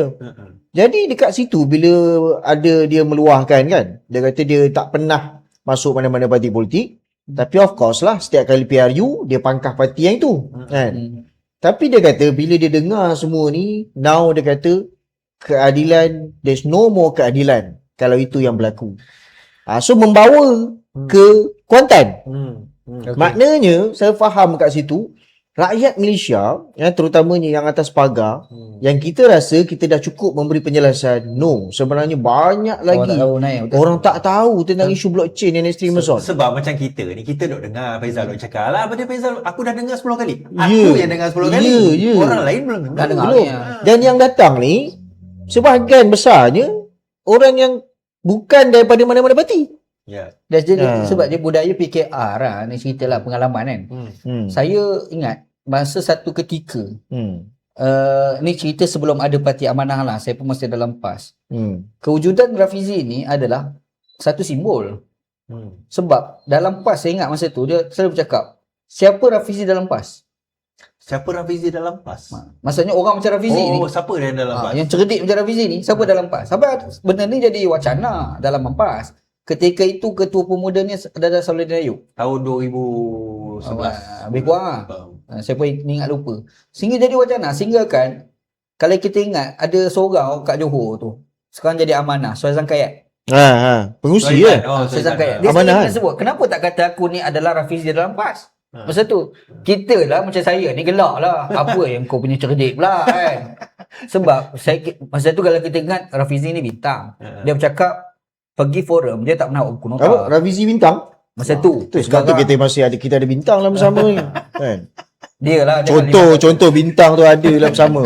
Jadi dekat situ bila ada dia meluahkan kan, dia kata dia tak pernah masuk mana-mana parti politik. Tapi of course lah, setiap kali PRU, dia pangkah parti yang itu. Kan? Tapi dia kata bila dia dengar semua ni, now dia kata, keadilan, there's no more keadilan kalau itu yang berlaku. So membawa ke Kuantan. Maknanya saya faham kat situ rakyat Malaysia terutamanya yang atas pagar yang kita rasa kita dah cukup memberi penjelasan. No, sebenarnya banyak lagi orang tak tahu tentang isu blockchain yang ekstrim besar. Sebab macam kita ni, kita duk dengar Faizal duk cakap lah, apa dia Faizal, aku dah dengar 10 kali. Aku yang dengar 10 kali. Orang lain belum dengar. Dan yang datang ni sebahagian besarnya orang yang bukan daripada mana-mana parti. Jadi sebab dia budaya PKR lah. Ni cerita lah pengalaman kan. Saya ingat masa satu ketika ni cerita sebelum ada Parti Amanah lah. Saya pun masih dalam PAS. Kewujudan Rafizi ni adalah satu simbol. Sebab dalam PAS saya ingat masa tu dia selalu bercakap, siapa Rafizi dalam PAS? Siapa Rafizi dalam PAS? Maksudnya orang macam Rafizi ni. Siapa dia dalam PAS? Yang cerdik macam Rafizi ni, siapa dalam PAS? Sampai benda ni jadi wacana dalam PAS. Ketika itu ketua pemuda ni adalah Solihin Ayub. Tahun 2011. Lebih kurang lah. Saya pun ingat lupa. Sehingga jadi wacana. Sehingga kan, kalau kita ingat ada seorang kat Johor tu, sekarang jadi amanah, Suhaizan Kayat. Pengusi ya. Suhaizan Kayat. Dia sendiri sebut, kenapa tak kata aku ni adalah Rafizi dalam PAS? Masa tu kita lah macam saya ni gelak lah. Apa yang kau punya cerdik pula kan. Sebab masa tu kalau kita ingat Rafizi ni bintang. Dia bercakap pergi forum, dia tak pernah buku nota. Apa? Rafizi bintang? Masa tu. Sebab tu kita ada bintang dalam bersama ni. Kan? Dia lah. Contoh bintang tu ada dalam bersama.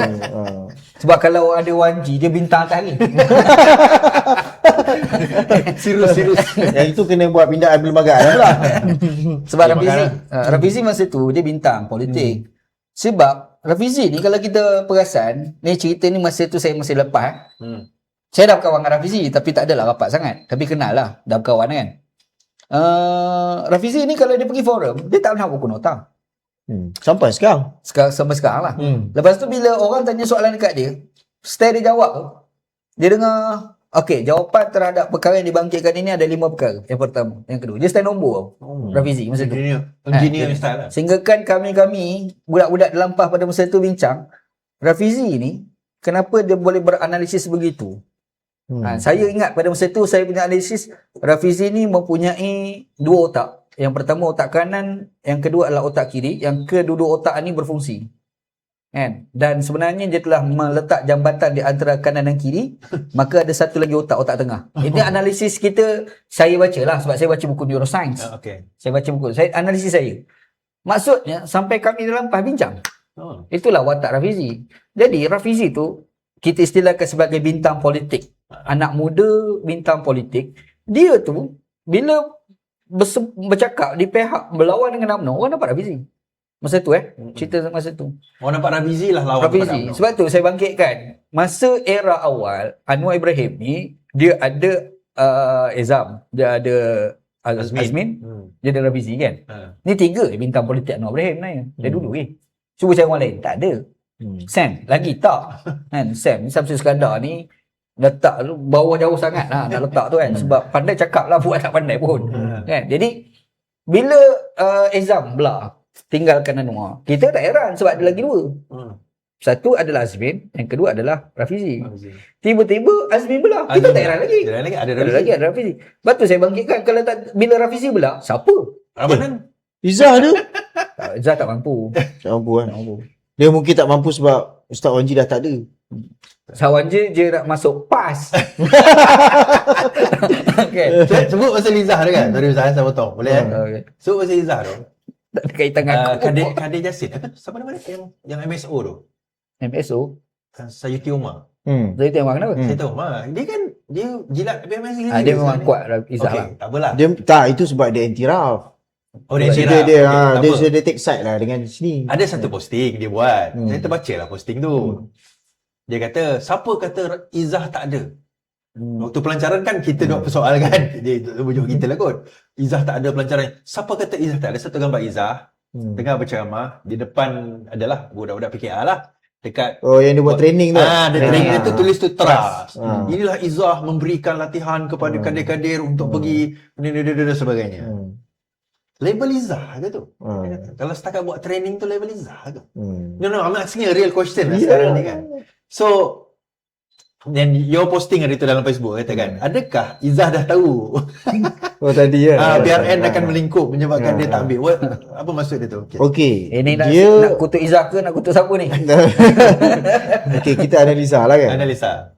Sebab kalau ada Wanji, dia bintang atas ni. Sirus. Yang itu kena buat pindaan perlembagaan pula. Sebab Rafizi masa tu dia bintang politik. Sebab Rafizi ni kalau kita perasan, ni cerita ni masa tu saya masih lepas. Saya dah berkawan dengan Rafizi tapi tak adalah rapat sangat. Tapi kenal lah, dah berkawan kan. Rafizi ni kalau dia pergi forum, dia tak pernah buku nota. Sampai sekarang. Sampai sekarang lah. Lepas tu bila orang tanya soalan dekat dia, style dia jawab tu, dia dengar, okey, jawapan terhadap perkara yang dibangkitkan ini ada 5 perkara. Yang pertama. Yang kedua, dia style nombor Rafizi masa tu. Engineer style lah. Sehingga kan kami budak-budak dalam PAS pada masa tu bincang, Rafizi ni, kenapa dia boleh beranalisis begitu? Saya ingat pada masa tu saya punya analisis, Rafizi ni mempunyai 2 otak. Yang pertama otak kanan, yang kedua adalah otak kiri. Yang kedua-dua otak ni berfungsi. Kan? Dan sebenarnya dia telah meletak jambatan di antara kanan dan kiri. Maka ada satu lagi otak tengah. Ini analisis kita, saya baca lah. Sebab saya baca buku neuroscience. Saya baca buku. Analisis saya. Maksudnya, sampai kami dalam PAS bincang. Itulah watak Rafizi. Jadi, Rafizi tu, kita istilahkan sebagai bintang politik. Anak muda bintang politik. Dia tu, bila bercakap di pihak berlawan dengan UMNO, orang nampak Rafizi. Masa tu cerita masa tu. Orang nampak Rafizi lah lawan Rafizi. Sebab tu saya bangkitkan. Masa era awal, Anwar Ibrahim ni, dia ada Ezam, dia ada Azmin, dia ada Rafizi kan. Ni 3 bintang politik Anwar Ibrahim ni. Dia dulu cuba cari orang lain, tak ada. Sam, lagi tak. Kan? Sam Samsul Skandar ni, letak tu bawah jauh sangat lah nak letak tu kan. Sebab pandai cakap lah, buat tak pandai pun. Kan? Jadi bila Ezam belah tinggalkan Anwar, kita tak heran sebab ada lagi 2. Satu adalah Azmin, yang kedua adalah Rafizi. Tiba-tiba Azmin belah, kita tak heran lagi. Ada Rafizi. Lepas tu saya bangkitkan, kalau tak, bila Rafizi belah, siapa? Ramadan. Izzah tu? Izzah tak mampu. Tak mampu kan? Dia mungkin tak mampu sebab Ustaz Wanji dah tak ada. Sawan je nak masuk PAS. Okay. Sebut pasal Izzah tu kan. Sorry Ustaz, saya potong. Boleh okay. Sebut pasal Izzah tu. Tak ada kaitan dengan Kadir Jasin. Siapa nama dia? Yang MSO tu. MSO? Sayuti Umar. Jadi tengok kenapa? Saya tahu dia kan dia jilat BMS sendiri. Dia memang kuat Izzah Okey, lah. tak apalah. Tak, itu sebab dia anti-Raf. Oh, dia Dia anti-Raf. dia, Okey, tak apa. dia take side lah dengan sini. Ada satu posting dia buat. Saya terbaca lah posting tu. Dia kata, siapa kata Izzah tak ada? Waktu pelancaran kan kita duk persoalkan. Dia bujuk kita lah kot. Izzah tak ada pelancaran. Siapa kata Izzah tak ada? Satu gambar Izzah tengah berceramah. Di depan adalah budak-budak PKR lah. Dekat yang dia buat training tu. training dia tu tulis tu trust. Inilah Izzah memberikan latihan kepada kadir-kadir untuk pergi dan sebagainya. Label Izzah ke tu? Kalau setakat buat training tu label Izzah ke? No, I'm asking a real question lah sekarang ni kan. So, dan your posting hari tu dalam Facebook katakan, adakah Izzah dah tahu? Tadi ya. PRN akan melingkup menyebabkan dia tak ambil. Apa maksud dia tu? Okey. Ini Dia nak kutuk Izzah ke nak kutuk siapa ni? Okey, kita analisa lah kan. Analisa.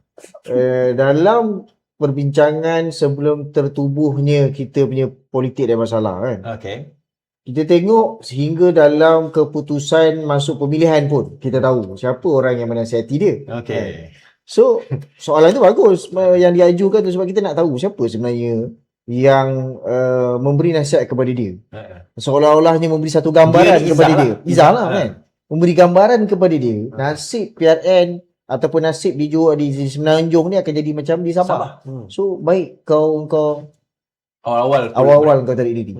Dalam perbincangan sebelum tertubuhnya kita punya politik dan masalah kan. Okey. Kita tengok sehingga dalam keputusan masuk pemilihan pun kita tahu siapa orang yang menasihati dia. Okey. So, soalan tu bagus yang diajukan tu sebab kita nak tahu siapa sebenarnya yang memberi nasihat kepada dia. Seolah-olahnya memberi satu gambaran kepada dia. Izzah lah kan. Memberi gambaran kepada dia. Nasib PRN ataupun nasib di Semenanjung ni akan jadi macam di Sabah. So, baik kau awal-awal kau tarik diri.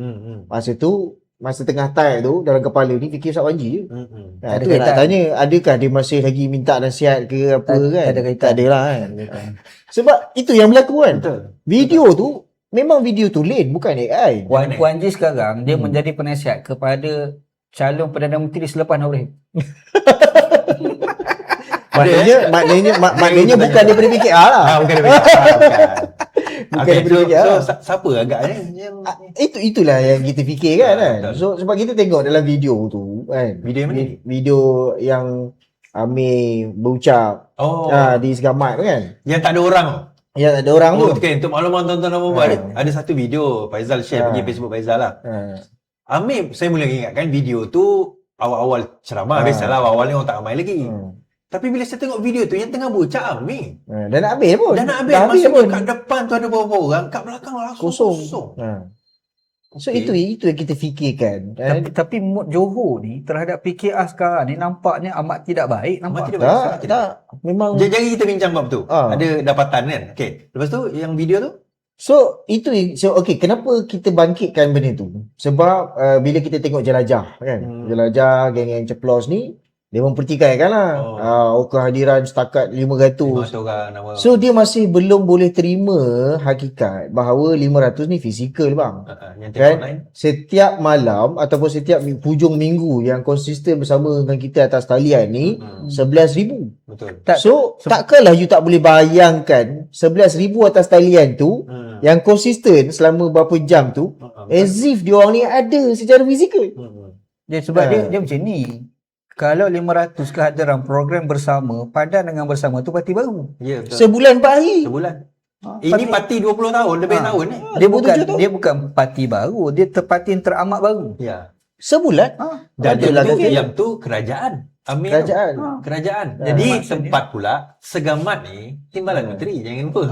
Masa tengah time tu dalam kepala ni fikir Ustaz Wanji je. Tu yang nak tanya, adakah dia masih lagi minta nasihat ke apa kan? Tak ada lah kan. Sebab itu yang berlaku kan. Betul. Video tu memang video tu lain, bukan AI. Puan Ji sekarang dia menjadi penasihat kepada calon Perdana Menteri selepas Nordin. Maknanya bukan daripada PKR lah. Bukan daripada PKR. Bukan daripada PKR. So, siapa agaknya yang Itulah yang kita fikir kan. Betul. So sebab kita tengok dalam video tu kan. Video yang mana? Video yang Amir berucap di Segamat tu kan. yang tak ada orang? Yang ada orang tu. Okay, untuk makluman tuan-tuan dan puan, ada satu video Faizal share pergi Facebook Faizal lah. Amir, saya mula ingatkan video tu awal-awal ceramah. Biasalah awal-awal ni orang tak ramai lagi. Tapi bila saya tengok video tu yang tengah berucap Amir. Dah nak habis pun. Dah nak habis. Maksudnya kat depan tu ada beberapa orang, kat belakang langsung kosong. So itu yang kita fikirkan. Tapi mood Johor ni terhadap PKR sekarang ni nampaknya amat tidak baik. Tak. Memang Jadi kita bincang bab tu. Ada dapatan kan. Okey. Lepas tu yang video tu kenapa kita bangkitkan benda tu? Sebab bila kita tengok jelajah kan. Jelajah geng-geng ceplos ni dia mempertikaikan lah. Kehadiran setakat 500 orang nama. So dia masih belum boleh terima hakikat bahawa 500 ni fizikal bang. Kan? Setiap malam ataupun setiap hujung minggu yang konsisten bersama dengan kita atas talian ni 11,000. Betul. So takkanlah you tak boleh bayangkan 11,000 atas talian tu yang konsisten selama berapa jam tu as if diorang ni ada secara fizikal. Sebab dia macam ni. Kalau 500 kehadiran program bersama, padan dengan bersama tu parti baru. Ya, betul. Sebulan 4 hari. Sebulan. Ini parti 20 tahun, lebih tahun ni. Dia bukan parti baru, dia parti yang teramat baru. Ya. Sebulan. Dan yang tu kerajaan. Amir kerajaan. Jadi tempat pula Segamat ni timbalan menteri, jangan lupa.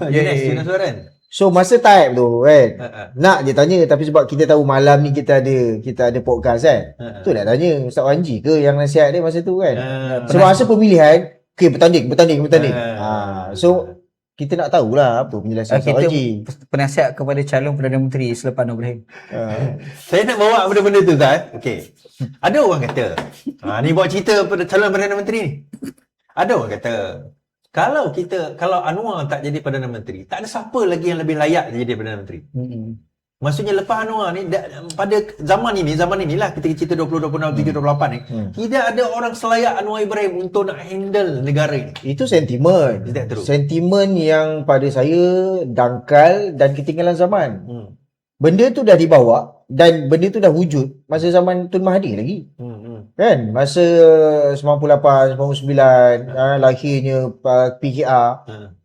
Yunus Waran. So masa time tu kan nak je tanya, tapi sebab kita tahu malam ni kita ada podcast kan. Tu nak tanya Ustaz Wanji ke yang nasihat dia masa tu kan. Sebab masa pemilihan bertanding. So kita nak tahulah apa penjelasan Ustaz Wanji. Penasihat kepada calon Perdana Menteri selepas Ibrahim. Saya nak bawa benda-benda tu Ustaz. Okey. Ada orang kata, ni bawa cerita pada calon Perdana Menteri ni. Ada orang kata kalau Anwar tak jadi Perdana Menteri, tak ada siapa lagi yang lebih layak jadi Perdana Menteri. Maksudnya lepas Anwar ni, pada zaman inilah kita cerita 2026, 2028 ni, tidak ada orang selayak Anwar Ibrahim untuk nak handle negara ni. Itu sentimen. Sentimen yang pada saya dangkal dan ketinggalan zaman. Benda tu dah dibawa dan benda tu dah wujud masa zaman Tun Mahathir lagi. Kan? Masa 98, 99, lahirnya PKR.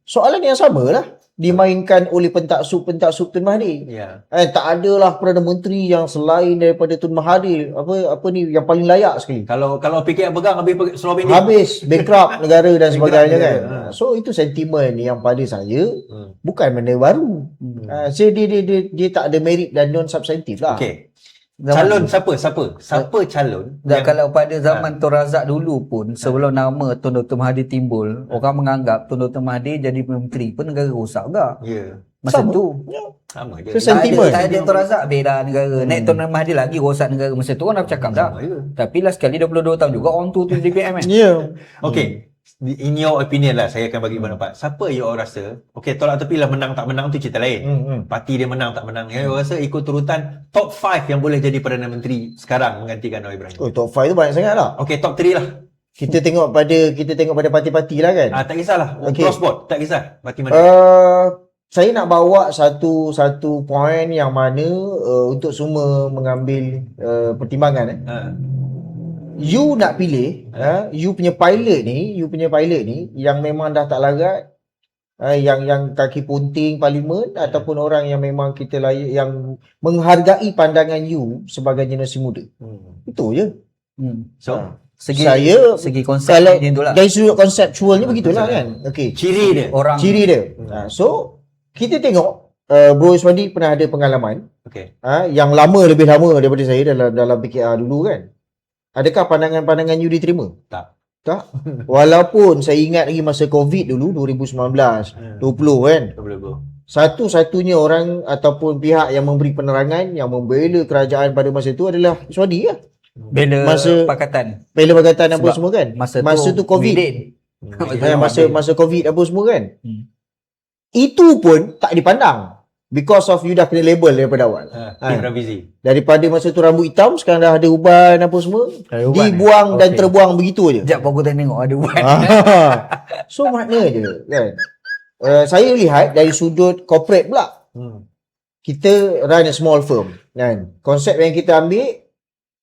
Soalan yang sama lah. dimainkan oleh pentasub Tun Mahathir. Ya. Tak adalah Perdana Menteri yang selain daripada Tun Mahathir apa ni yang paling layak sekali. Kalau PKR pegang habis seluar pendek. Habis bankrupt negara dan sebagainya kan. Ha. So itu sentimen yang pada saya bukan benda baru. So dia tak ada merit dan non substantif lah. Okey. Calon siapa calon Dan kalau pada zaman Tun Razak dulu pun, sebelum nama Tun Dr. Mahathir timbul, orang menganggap Tun Dr. Mahathir jadi menteri pun negara rosak juga. Ya. Masa Sama. tu. Sama je. So, sentimen. Tak ada Tun Razak bela negara. Naik Tun Mahathir lagi rosak negara. Masa tu orang dah bercakap dah. Tapi last sekali 22 tahun juga orang tu DPM kan. Ya. Okey. In your opinion lah, saya akan bagi pendapat. Siapa you all rasa, okey, tolak tepi lah menang tak menang tu cerita lain. Parti dia menang tak menang. Yang you rasa ikut turutan top 5 yang boleh jadi Perdana Menteri sekarang menggantikan Anwar Ibrahim. Oh, top 5 tu banyak sangat lah. Okey, top 3 lah. Kita tengok pada parti-parti lah kan. Tak kisahlah. Okey. Crossboard, tak kisah. Parti mana? Saya nak bawa satu poin yang mana untuk semua mengambil pertimbangan. You nak pilih, you punya pilot ni yang memang dah tak larat, yang kaki punting parlimen ataupun orang yang memang kita layak, yang menghargai pandangan you sebagai generasi muda. Itu je. So, Segi konsep Kalau dia tu lah. dari sudut konseptualnya begitulah kan. Okey. ciri dia. Orang So kita tengok Bro Iswandi pernah ada pengalaman Okey. yang lebih lama daripada saya dalam PKR dulu kan. Adakah pandangan-pandangan you diterima? Tak. Walaupun saya ingat lagi masa COVID dulu 2019, 20 kan. Boleh. Satu-satunya orang ataupun pihak yang memberi penerangan yang membela kerajaan pada masa itu adalah Iswandi lah. bela pakatan. Bela Pakatan apa Sebab semua kan. Masa tu COVID. Biden. Masa COVID apa semua kan. Itu pun tak dipandang. Because of you dah kena label daripada awal. Tim revisi. Daripada masa tu rambut hitam, sekarang dah ada uban apa semua. Dibuang dan terbuang begitu je. Sekejap aku tengok ada ubat. So makna je kan. Saya lihat dari sudut corporate pula. Kita run a small firm kan. Konsep yang kita ambil,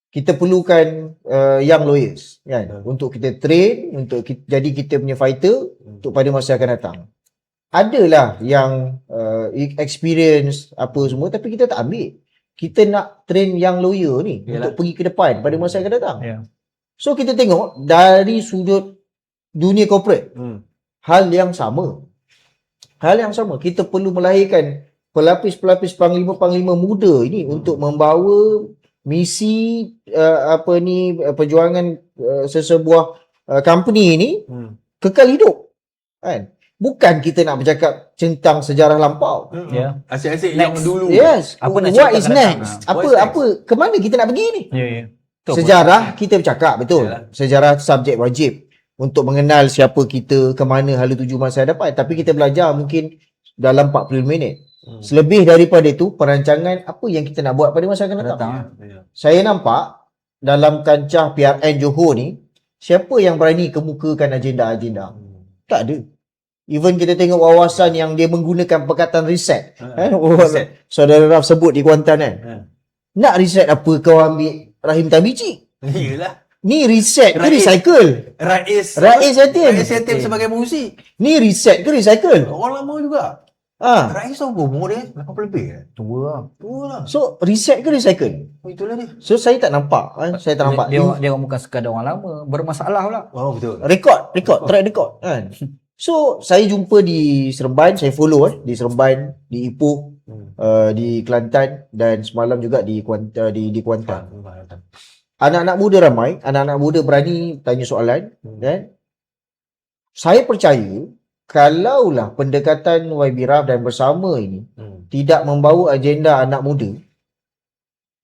kita perlukan young lawyers kan. Untuk kita train, untuk jadi kita punya fighter untuk pada masa akan datang. Adalah yang experience apa semua, tapi kita tak ambil. Kita nak train yang lawyer ni untuk pergi ke depan pada masa akan datang. So kita tengok dari sudut dunia corporate, hal yang sama. Kita perlu melahirkan pelapis-pelapis panglima-panglima muda ini untuk membawa misi perjuangan sesebuah company ini kekal hidup kan. Bukan kita nak bercakap tentang sejarah lampau. Asyik-asyik yang dulu. Yes. Apa nak What cerita is akan next? datang? Apa ke mana kita nak pergi ni? Betul. Sejarah kita bercakap betul. Yalah. Sejarah subjek wajib untuk mengenal siapa kita, ke mana hala tuju masa hadapan. Tapi kita belajar mungkin dalam 40 minit. Selebih daripada itu, perancangan apa yang kita nak buat pada masa akan datang. Saya nampak dalam kancah PRN Johor ni, siapa yang berani kemukakan agenda-agenda? Tak ada. Even kita tengok wawasan yang dia menggunakan perkataan riset. Saudara Raf sebut di Kuantan kan. Nak riset apa kau ambil Rahim Tabici? Yalah. Ni riset ke recycle? Rais Yatim sebagai musik. Ni riset ke recycle? Orang lama juga. Rais tahu umur dia 80 lebih kan? Tua lah. So riset ke recycle? Itulah dia. So saya tak nampak. Saya tak nampak. Dia orang bukan sekadar orang lama, bermasalah pula. Oh betul. Track record kan. So saya jumpa di Seremban, saya follow di Seremban, di Ipoh, di Kelantan dan semalam juga di Kuantan. Anak-anak muda ramai, anak-anak muda berani tanya soalan kan. Saya percaya kalaulah pendekatan YB Raf dan bersama ini tidak membawa agenda anak muda,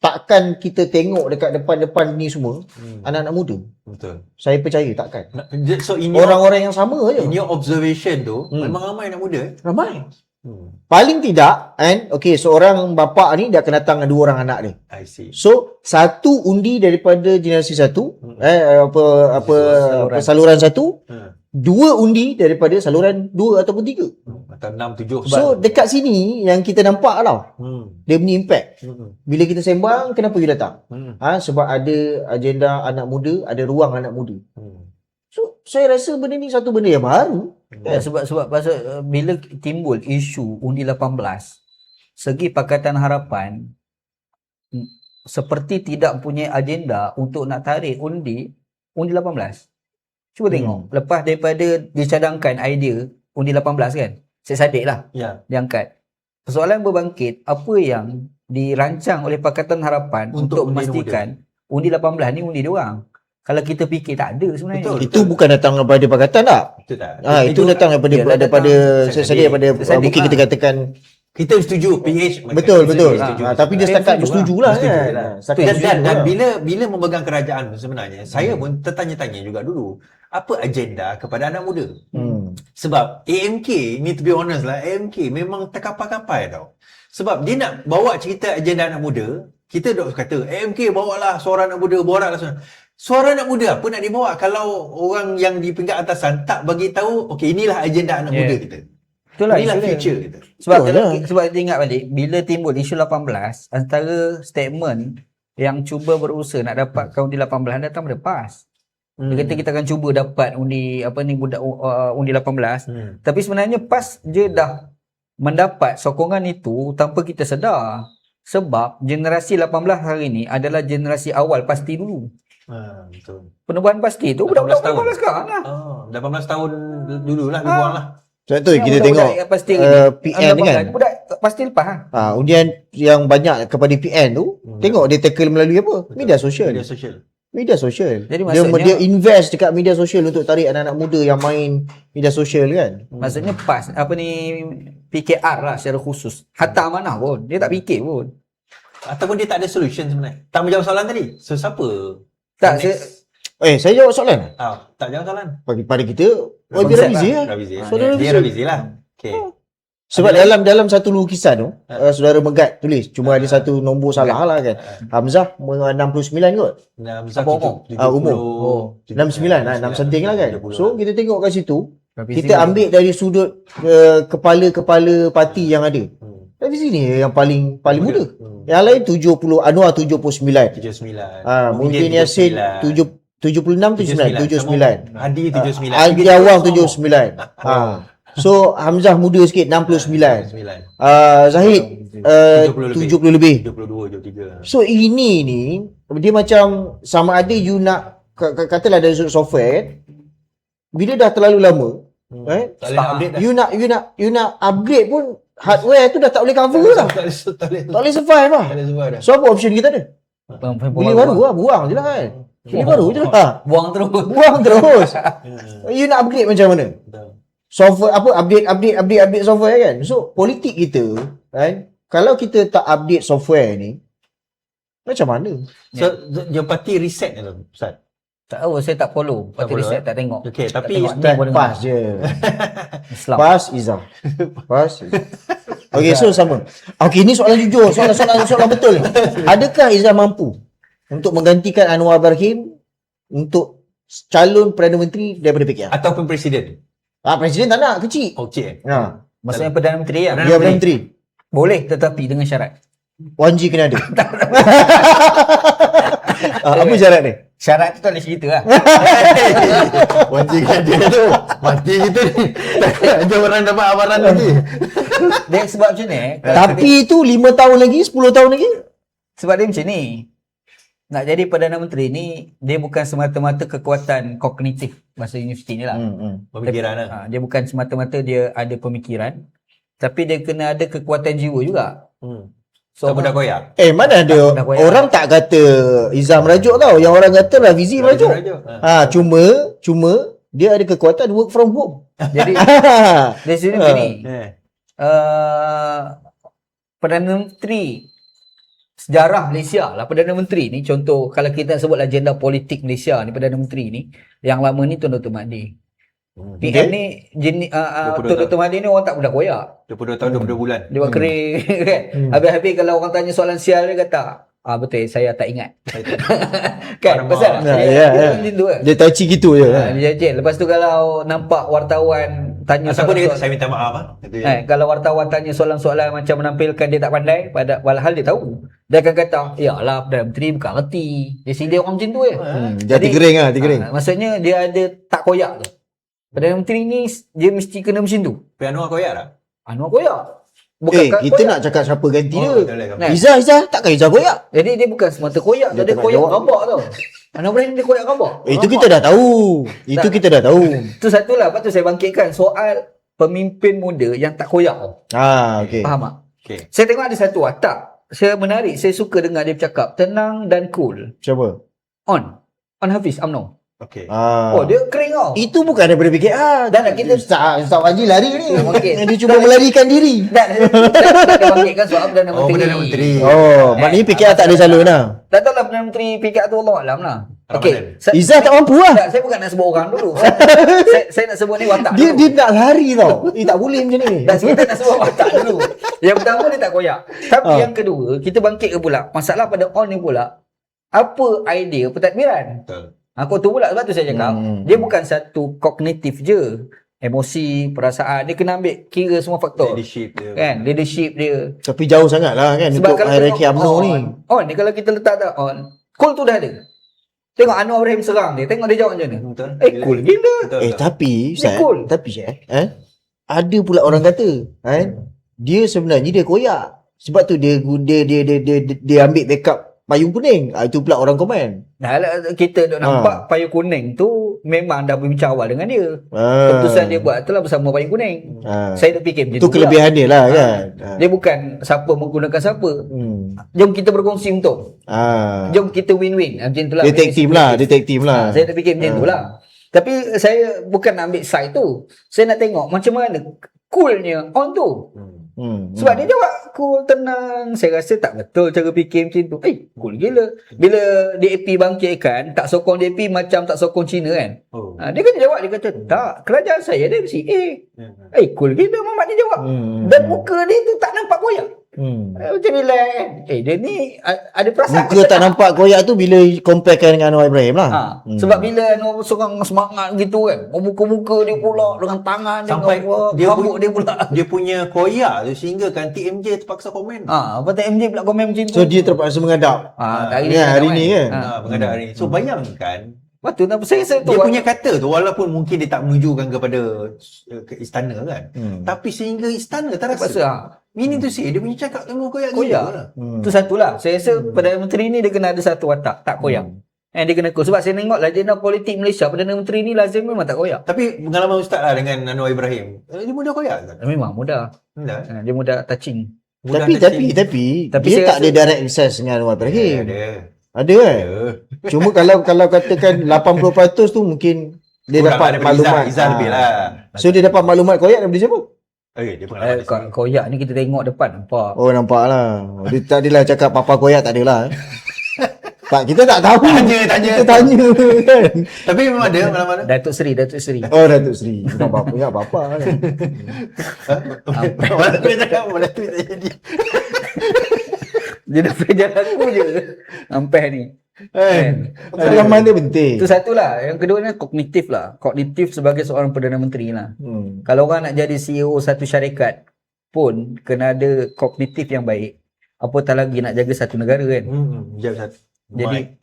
takkan kita tengok dekat depan-depan ni semua anak-anak muda. Betul. Saya percaya takkan. So Orang-orang yang sama je. In your observation tu, memang ramai anak muda. Ramai. Paling tidak seorang bapa ni dia akan datang dengan 2 orang anak dia. I see. So satu undi daripada generasi satu, saluran satu, 2 undi daripada saluran 2 ataupun 3. Atau 6, 7. So dekat sini yang kita nampak tau, dia punya impact. Bila kita sembang, kenapa you datang? Sebab ada agenda anak muda, ada ruang anak muda. So saya rasa benda ni satu benda yang baru. Sebab pasal bila timbul isu undi 18, segi Pakatan Harapan seperti tidak punya agenda untuk nak tarik undi 18. Cuba tengok, lepas daripada dicadangkan idea undi 18 kan, Sadik lah diangkat. Persoalan berbangkit, apa yang dirancang oleh Pakatan Harapan untuk memastikan undi 18 ni undi dia orang. Kalau kita fikir tak ada sebenarnya. Betul. Itu bukan datang daripada Pakatan tak? Betul tak? Itu datang daripada Sadik, daripada mungkin kita katakan kita setuju PH. Betul. Tapi dia setakat bersetujulah kan. Dan bila memegang kerajaan sebenarnya, saya pun tertanya-tanya juga dulu, apa agenda kepada anak muda? Sebab AMK ni, to be honest lah, AMK memang terkapar-kapar tau. Sebab dia nak bawa cerita agenda anak muda, kita dok kata AMK bawalah suara anak muda, boraklah suara anak muda apa nak dibawa kalau orang yang di peringkat atasan tak bagi tahu okey inilah agenda anak muda kita. Inilah future kita. Sebab kita ingat balik bila timbul isu 18, antara statement yang cuba berusaha nak dapatkan undi 18 datang pada PAS. Dia kata kita akan cuba dapat undi undi 18. Tapi sebenarnya PAS je dah mendapat sokongan itu tanpa kita sedar. Sebab generasi 18 hari ni adalah generasi awal pasti dulu. Betul. Penubuhan pasti tu budak-budak 18 sekarang lah. 18 tahun dululah dibuang lah. Sebab tu kita tengok PN ni kan. Budak pasti lepas lah. Undian yang banyak kepada PN tu, tengok dia tackle melalui apa? Media sosial. Jadi dia invest dekat media sosial untuk tarik anak-anak muda yang main media sosial kan. Maksudnya PAS PKR lah secara khusus. Hatta amanah pun dia tak fikir pun. Ataupun dia tak ada solution sebenarnya. Tak menjawab soalan tadi. So siapa? Saya jawab soalan. Tak jawab soalan. Pada kita Ravizi lah. Dia Ravizi lah. Okay. Sebab dalam satu lukisan tu, saudara Megat tulis, cuma ada satu nombor salah lah kan. Hamzah 69 kot. Hamzah umur 69 6 something lah kan. So kita tengok kat situ, kita ambil dari sudut kepala-kepala parti yang ada. Ravizi ni yang paling muda. Yang lain 70, Anwar 79. Mungkin Yassin 79. Hadi 79. Hadi Awang 79. So Hamzah muda sikit 69. Zahid 70 lebih. 22, 23. So ini ni dia macam sama ada you nak katalah dari sudut software kan. Bila dah terlalu lama you nak upgrade pun hardware tu dah tak boleh cover lah. Tak boleh survive lah. So apa option kita ada? Beli baru lah, buang je lah kan. Beli baru je lah. Buang terus. You nak upgrade macam mana? Software apa, update software kan. So politik kita kan, kalau kita tak update software ni macam mana? So your party reset ke Ustaz? Tak tahu, saya tak follow. Parti reset tak tengok. Okay, tapi PAS je. PAS Izzah. Okay, so sama. Okay, ni soalan jujur, soalan betul ni. Adakah Izzah mampu untuk menggantikan Anwar Ibrahim untuk calon Perdana Menteri daripada PKR? Ataupun Presiden? Presiden tak nak, kecil. Okey. Maksudnya Perdana Menteri lah. Dia Perdana Menteri. Boleh, tetapi dengan syarat. 1G kena ada. Apa syarat ni? Syarat tu tak boleh cerita lah. 1G kena ada tu. Mati kita ni. Tak ada orang dapat amaran lagi. Dia sebab macam ni. Tapi tu 5 tahun lagi, 10 tahun lagi. Sebab dia macam ni. Nak jadi Perdana Menteri ni, dia bukan semata-mata kekuatan kognitif bahasa universiti ni lah. Pemikiran lah. Dia bukan semata-mata dia ada pemikiran. Tapi dia kena ada kekuatan jiwa juga. So, budak koyak. Mana ada orang tak kata Izzah merajuk tau. Yang orang kata Ravizi merajuk. Cuma dia ada kekuatan work from home. Jadi dari sini begini. Perdana Menteri sejarah Malaysia lah, Perdana Menteri ni, contoh kalau kita sebut agenda politik Malaysia ni, Perdana Menteri ni yang lama ni Tun Dr. Mahathir. PM ni Tun Dr. Mahathir ni orang tak budak koyak. 22 tahun 22 bulan. Dia buat kering kan. Habis-habis kalau orang tanya soalan sial dia kata, betul, saya tak ingat. Kan? Pasal dia touchy gitu je. Dia lepas tu kalau nampak wartawan tanya siapa dia kata saya minta maaf kalau wartawan tanya soalan-soalan macam menampilkan dia tak pandai, padahal dia tahu. Dia akan kata, yalah Perdana Menteri bukan reti. Dia orang macam tu je. Jadi kering lah, maksudnya dia ada tak koyak tu. Perdana Menteri ni dia mesti kena macam tu. Tapi Anwar koyak tak? Anwar koyak. Kita nak cakap siapa ganti dia. betul lah. Nah. Izzah takkan Izzah koyak. Jadi dia bukan semata koyak, Dia dia tak nak koyak jawab. rabak tau. Anwar Ibrahim dia koyak rabak. Itu kita dah tahu. Itu kita dah tahu. Itu satulah. Lepas tu saya bangkitkan soal pemimpin muda yang tak koyak tau. Okey. Faham tak? Okay. Saya tengok ada satu watak. Saya menarik. Saya suka dengar dia bercakap. Tenang dan cool. Siapa? On Hafiz UMNO. Okay. Oh, dia kering tau. Itu bukan daripada PKR. Dan kita Ustaz Haji lari ni. Okey. Dia cuba melarikan diri. Dan dia bangkitkan soal Perdana Menteri. Perdana Menteri. Maknanya PKR tak ada salun lah. Tak tahu lah Perdana Menteri PKR tu Allah Alam lah. Okey. Izzah tak mampu lah. Tak, saya bukan nak sebut orang dulu. Saya nak sebut ni watak Dia dulu. nak lari tau. Tak boleh macam ni. Dan kita nak sebut watak dulu. Yang pertama dia tak koyak. Tapi yang kedua, kita bangkit ke pula. Masalah pada on ni pula, apa idea pentadbiran? Betul. Aku tu pula sebab tu saya cakap, dia bukan satu kognitif je. Emosi, perasaan, dia kena ambil kira semua faktor. Leadership dia. Kan? Leadership dia. Tapi jauh sangat lah kan Sebab untuk kalau hierarki tengok UMNO ni. On ni kalau kita letak tak on, cool tu dah ada. Tengok Anwar Ibrahim serang dia, tengok dia jawab macam mana. Betul. Cool gila. Betul. Tapi Ustaz, cool. tapi ada pula orang kata dia sebenarnya dia koyak. Sebab tu dia ambil backup payung kuning. Itu pula orang komen. Nah, kita duk nampak payung kuning tu memang dah berbincang awal dengan dia. Keputusan dia buat itulah bersama payung kuning. Saya duk fikir macam Itu tu kelebihan dia lah kan. Dia bukan siapa menggunakan siapa. Jom kita berkongsi untung. Jom kita win-win. Macam itulah. Dia tag team lah. Saya dah fikir macam tu lah. Tapi saya bukan nak ambil side tu. Saya nak tengok macam mana coolnya on tu. Sebab dia jawab cool, tenang. Saya rasa tak betul cara fikir macam tu. Cool gila. Bila DAP bangkitkan, tak sokong DAP macam tak sokong Cina kan. Dia kan jawab, dia kata tak, kerajaan saya dia mesti cool gila Muhammad dia jawab. Dan muka dia tu tak nampak koyak. Macam bila dia ni ada perasaan. Muka tak nampak koyak tu bila comparekan dengan Anwar Ibrahim lah. Sebab bila Anwar seorang semangat gitu kan, muka-muka dia pula dengan tangan sampai dia rambut dia pula. Dia punya koyak tu sehingga kan TMJ terpaksa komen. Apa TMJ pula komen macam tu. So dia terpaksa mengadap. hari ni kan. Menghadap hari ni. So bayangkan betul tak saya dia punya kata tu walaupun mungkin dia tak menujukan kepada ke istana kan. Tapi sehingga istana terasa. Ini tu dia punya cakap tengok koyak lah. Itu satulah. Saya rasa Perdana Menteri ni dia kena ada satu watak, tak koyak. Dia kena cool. Sebab saya tengok legenda politik Malaysia, Perdana Menteri ni lazim memang tak koyak. Tapi pengalaman Ustaz lah dengan Anwar Ibrahim, dia mudah koyak kan? Memang mudah. Dia mudah touching. Tapi dia tak ada direct access dengan Anwar Ibrahim. Ada kan? Cuma kalau katakan 80% tu mungkin dia dapat maklumat. Izzah lebih lah. So dia dapat maklumat koyak daripada siapa? Dia pengalaman koyak ni kita tengok depan nampak. Nampak lah. Dia tak adalah cakap papa koyak, tak adalah. Tak, kita tak tahu. Tanya. Kita tanya kan. Tapi memang ada mana-mana. Datuk Seri. Datuk Seri. Bukan bapa, ingat bapa kan. Mana dia cakap mana tu tak jadi. Dia dah pelajar aku je. Sampai ni. Pengalaman dia penting. Itu satulah. Yang kedua ni kognitif lah. Kognitif sebagai seorang Perdana Menteri lah. Kalau orang nak jadi CEO satu syarikat pun kena ada kognitif yang baik. Apatah lagi nak jaga satu negara kan. Jap satu. Jadi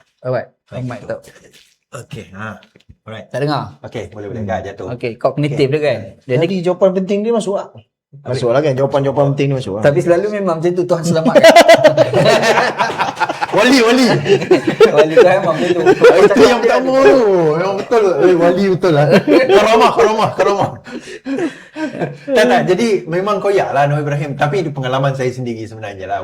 mic tak. Okey, alright. Tak dengar? Okey, boleh jatuh. Okey, kognitif dia kan. Jadi jawapan penting dia masuk lah. Masuk lah kan, jawapan penting dia masuk lah. Tapi selalu memang macam tu, Tuhan selamatkan. Wali Wali tu memang macam tu. Itu yang pertama tu. Memang betul. Wali betul lah. Karamah. Tak. Jadi memang koyak lah Anwar Ibrahim. Tapi itu pengalaman saya sendiri sebenarnya lah.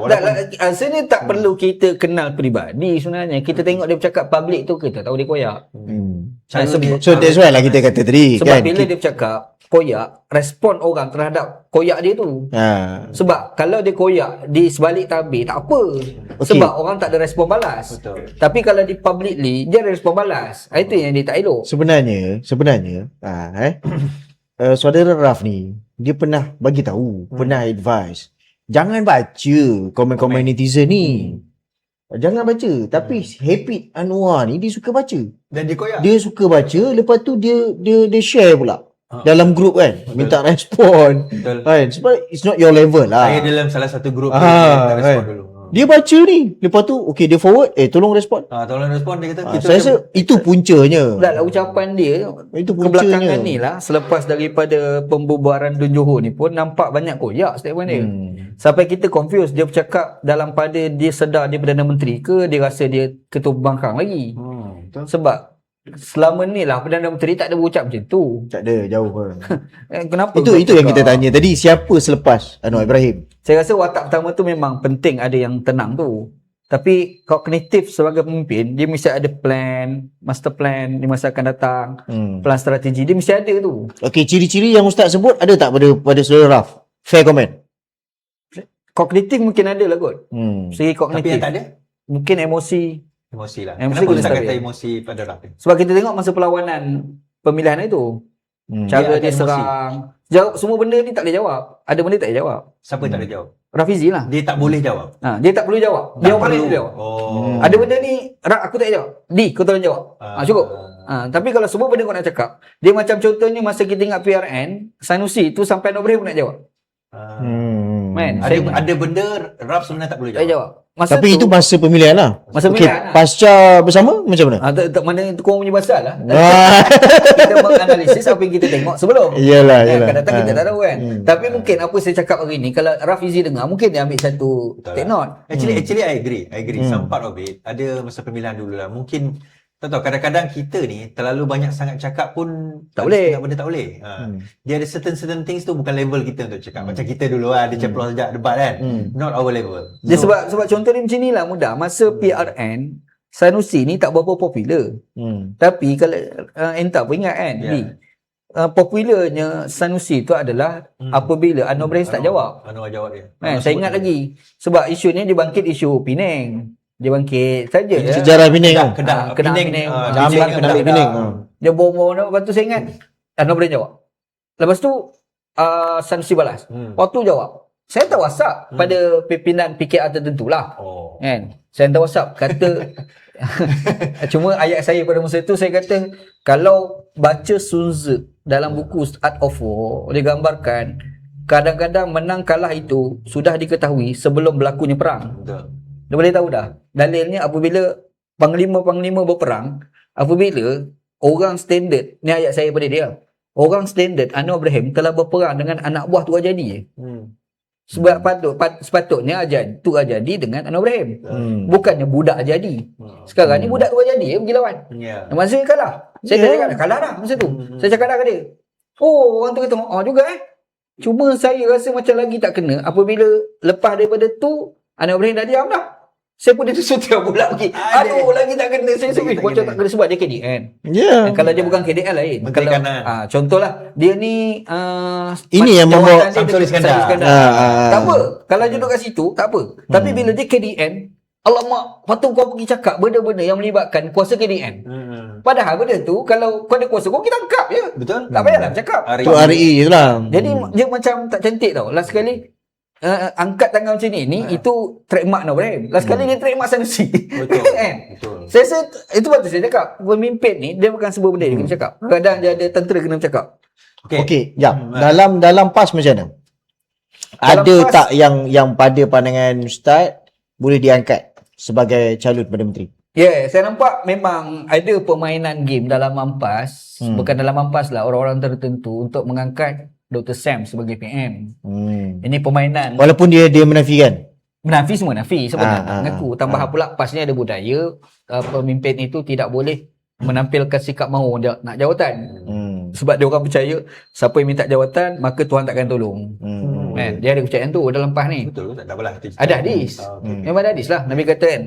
Rasanya tak perlu kita kenal peribadi sebenarnya. Kita tengok dia bercakap public tu, kita tahu dia koyak. So that's why lah kita kata tadi. Sebab bila dia bercakap koyak, respon orang terhadap koyak dia tu. Sebab kalau dia koyak di sebalik tabir, tak apa. Sebab orang tak ada respon balas. Betul. Tapi kalau di publicly, dia ada respon balas. Itu yang dia tak elok. Sebenarnya saudara Raf ni, dia pernah bagi tahu, pernah advise, jangan baca komen-komen netizen ni. Jangan baca. Tapi habit Anwar ni, dia suka baca. Dan dia koyak. Dia suka baca, lepas tu dia share pula. Dalam grup kan. Minta respon. Kan? Sebab it's not your level lah. Saya dalam salah satu grup minta respon dulu. Dia baca ni. Lepas tu okey dia forward, tolong respon. Tolong respon, dia kata kita Saya rasa itu puncanya. Dah lah ucapan dia Itu kebelakangan puncanya. ni lah, selepas daripada pembubaran Dun Johor ni pun nampak banyak koyak statement dia. Sampai kita confuse, dia bercakap dalam pada dia sedar dia Perdana Menteri ke dia rasa dia ketua pembangkang lagi. betul. Sebab selama ni lah Perdana Menteri tak ada berucap macam tu. Tak ada, jauh pun. Kenapa? Itu yang kita tanya tadi, siapa selepas Anwar Ibrahim? Saya rasa watak pertama tu memang penting ada yang tenang tu. Tapi kognitif sebagai pemimpin, dia mesti ada plan, master plan di masa akan datang, plan strategi dia mesti ada tu. Okey, ciri-ciri yang Ustaz sebut ada tak pada saudara Raf? Fair comment. Kognitif mungkin ada lah kot. Segi Tapi kognitif. yang tak ada Mungkin emosi. emosi lah. Emosi Kenapa kena Ustaz kata stabil. emosi pada Raf ni? Sebab kita tengok masa perlawanan pemilihan itu, cara Dia dia ada emosi. serang, jawab semua benda ni tak boleh jawab. Ada benda tak boleh jawab. Siapa tak ada jawab? Rafizi lah. Dia tak boleh jawab. Dia tak perlu jawab. Dia orang lain dia jawab. Ada benda ni aku tak jawab. Kau tolong jawab. Cukup. Tapi kalau semua benda kau nak cakap, dia macam contohnya masa kita ingat PRN, Sanusi tu sampai Anwar Ibrahim pun nak jawab. Man, Ada benda Raf sebenarnya tak boleh tak jawab. jawab. Masa Tapi tu, itu masa pemilihan lah. Masa Okey, pemilihan lah. pasca bersama macam mana? mana itu korang punya pasal lah. Ah, Kita menganalisis apa yang kita tengok sebelum. Iyalah. Kadang-kadang kita tak tahu kan. Tapi mungkin apa saya cakap hari ni, kalau Rafizi dengar, mungkin dia ambil satu Betul take lah. note. Actually I agree. Some part of it ada masa pemilihan dulu lah. Mungkin tak tahu, kadang-kadang kita ni terlalu banyak sangat cakap pun Tak boleh. setengah benda tak boleh. Dia ada certain things tu bukan level kita untuk cakap. Macam kita dulu lah, dia ceplos sekejap debat kan. Not our level. Dia sebab contoh dia macam ni lah mudah. Masa PRN, Sanusi ni tak berapa popular. Tapi kalau entah pun ingat kan, popularnya Sanusi tu adalah apabila Anwar Ibrahim tak jawab. Anwar jawab dia. Saya ingat lagi. Sebab isu ni dia bangkit isu Penang. Dia bangkit saja. Sejarah Penang. Kedah, Penang. Kedah Penang. Dia bawa-bawa, lepas tu saya ingat Anwar Ibrahim jawab. Lepas tu Sanusi balas. Waktu jawab. Saya hantar WhatsApp pada pimpinan PKR tertentu lah. Kan? Saya hantar WhatsApp kata cuma ayat saya pada masa tu saya kata kalau baca Sun Tzu dalam buku Art of War, dia gambarkan kadang-kadang menang kalah itu sudah diketahui sebelum berlakunya perang. Betul. Dia boleh tahu dah. Dalilnya apabila panglima-panglima berperang, apabila orang standard, ni ayat saya pada dia, orang standard Anwar Ibrahim telah berperang dengan anak buah Tua Jadi. Sebab sepatutnya tu Jadi dengan Anwar Ibrahim. Bukannya budak Jadi. Sekarang ni budak Tua Jadi pergi lawan. Masa saya kalah. Saya kata kalah dah masa tu. Saya cakap dah ke dia. Orang tu kata juga Cuma saya rasa macam lagi tak kena apabila lepas daripada tu Anwar Ibrahim dah diam dah. Saya pun dia tersutir pula pergi. Lagi tak kena. Saya sebut macam tak kena sebab dia KDN. Kalau dia bukan KDN lain. Menteri Kalau Kanan. Contohlah dia ni Ini yang membawa Samsul Iskandar. Tak apa. Kalau dia duduk kat situ tak apa. Tapi bila dia KDN, alamak, patut kau pergi cakap benda-benda yang melibatkan kuasa KDN. Padahal benda tu kalau kau ada kuasa kau kita tangkap je. Betul. Tak payahlah bercakap. tu RE itulah. Jadi dia macam tak cantik tau. Last sekali angkat tangan macam ni itu trademark Anwar Ibrahim. Last kali dia trademark Sanusi. Betul. Kan? Betul. Saya rasa itu patut saya cakap. Pemimpin ni dia bukan sebuah benda dia kena cakap. Kadang dia ada tentera kena bercakap. Okey, dalam PAS macam mana? Ada PAS, tak yang pada pandangan Ustaz boleh diangkat sebagai calon Perdana Menteri? saya nampak memang ada permainan game dalam Ampas, bukan dalam Ampas lah, orang-orang tertentu untuk mengangkat Dr. Sam sebagai PM. Ini permainan. Walaupun dia menafikan. Menafi semua nafi sebenarnya mengaku. Tambah pula PAS ni ada budaya pemimpin itu tidak boleh menampilkan sikap mahu dia nak jawatan. Sebab dia orang percaya siapa yang minta jawatan maka Tuhan takkan tolong. Kan? Dia ada kepercayaan tu dalam PAS ni. Betul, tak apalah. Ada hadis. Memang ada hadis lah. Nabi kata kan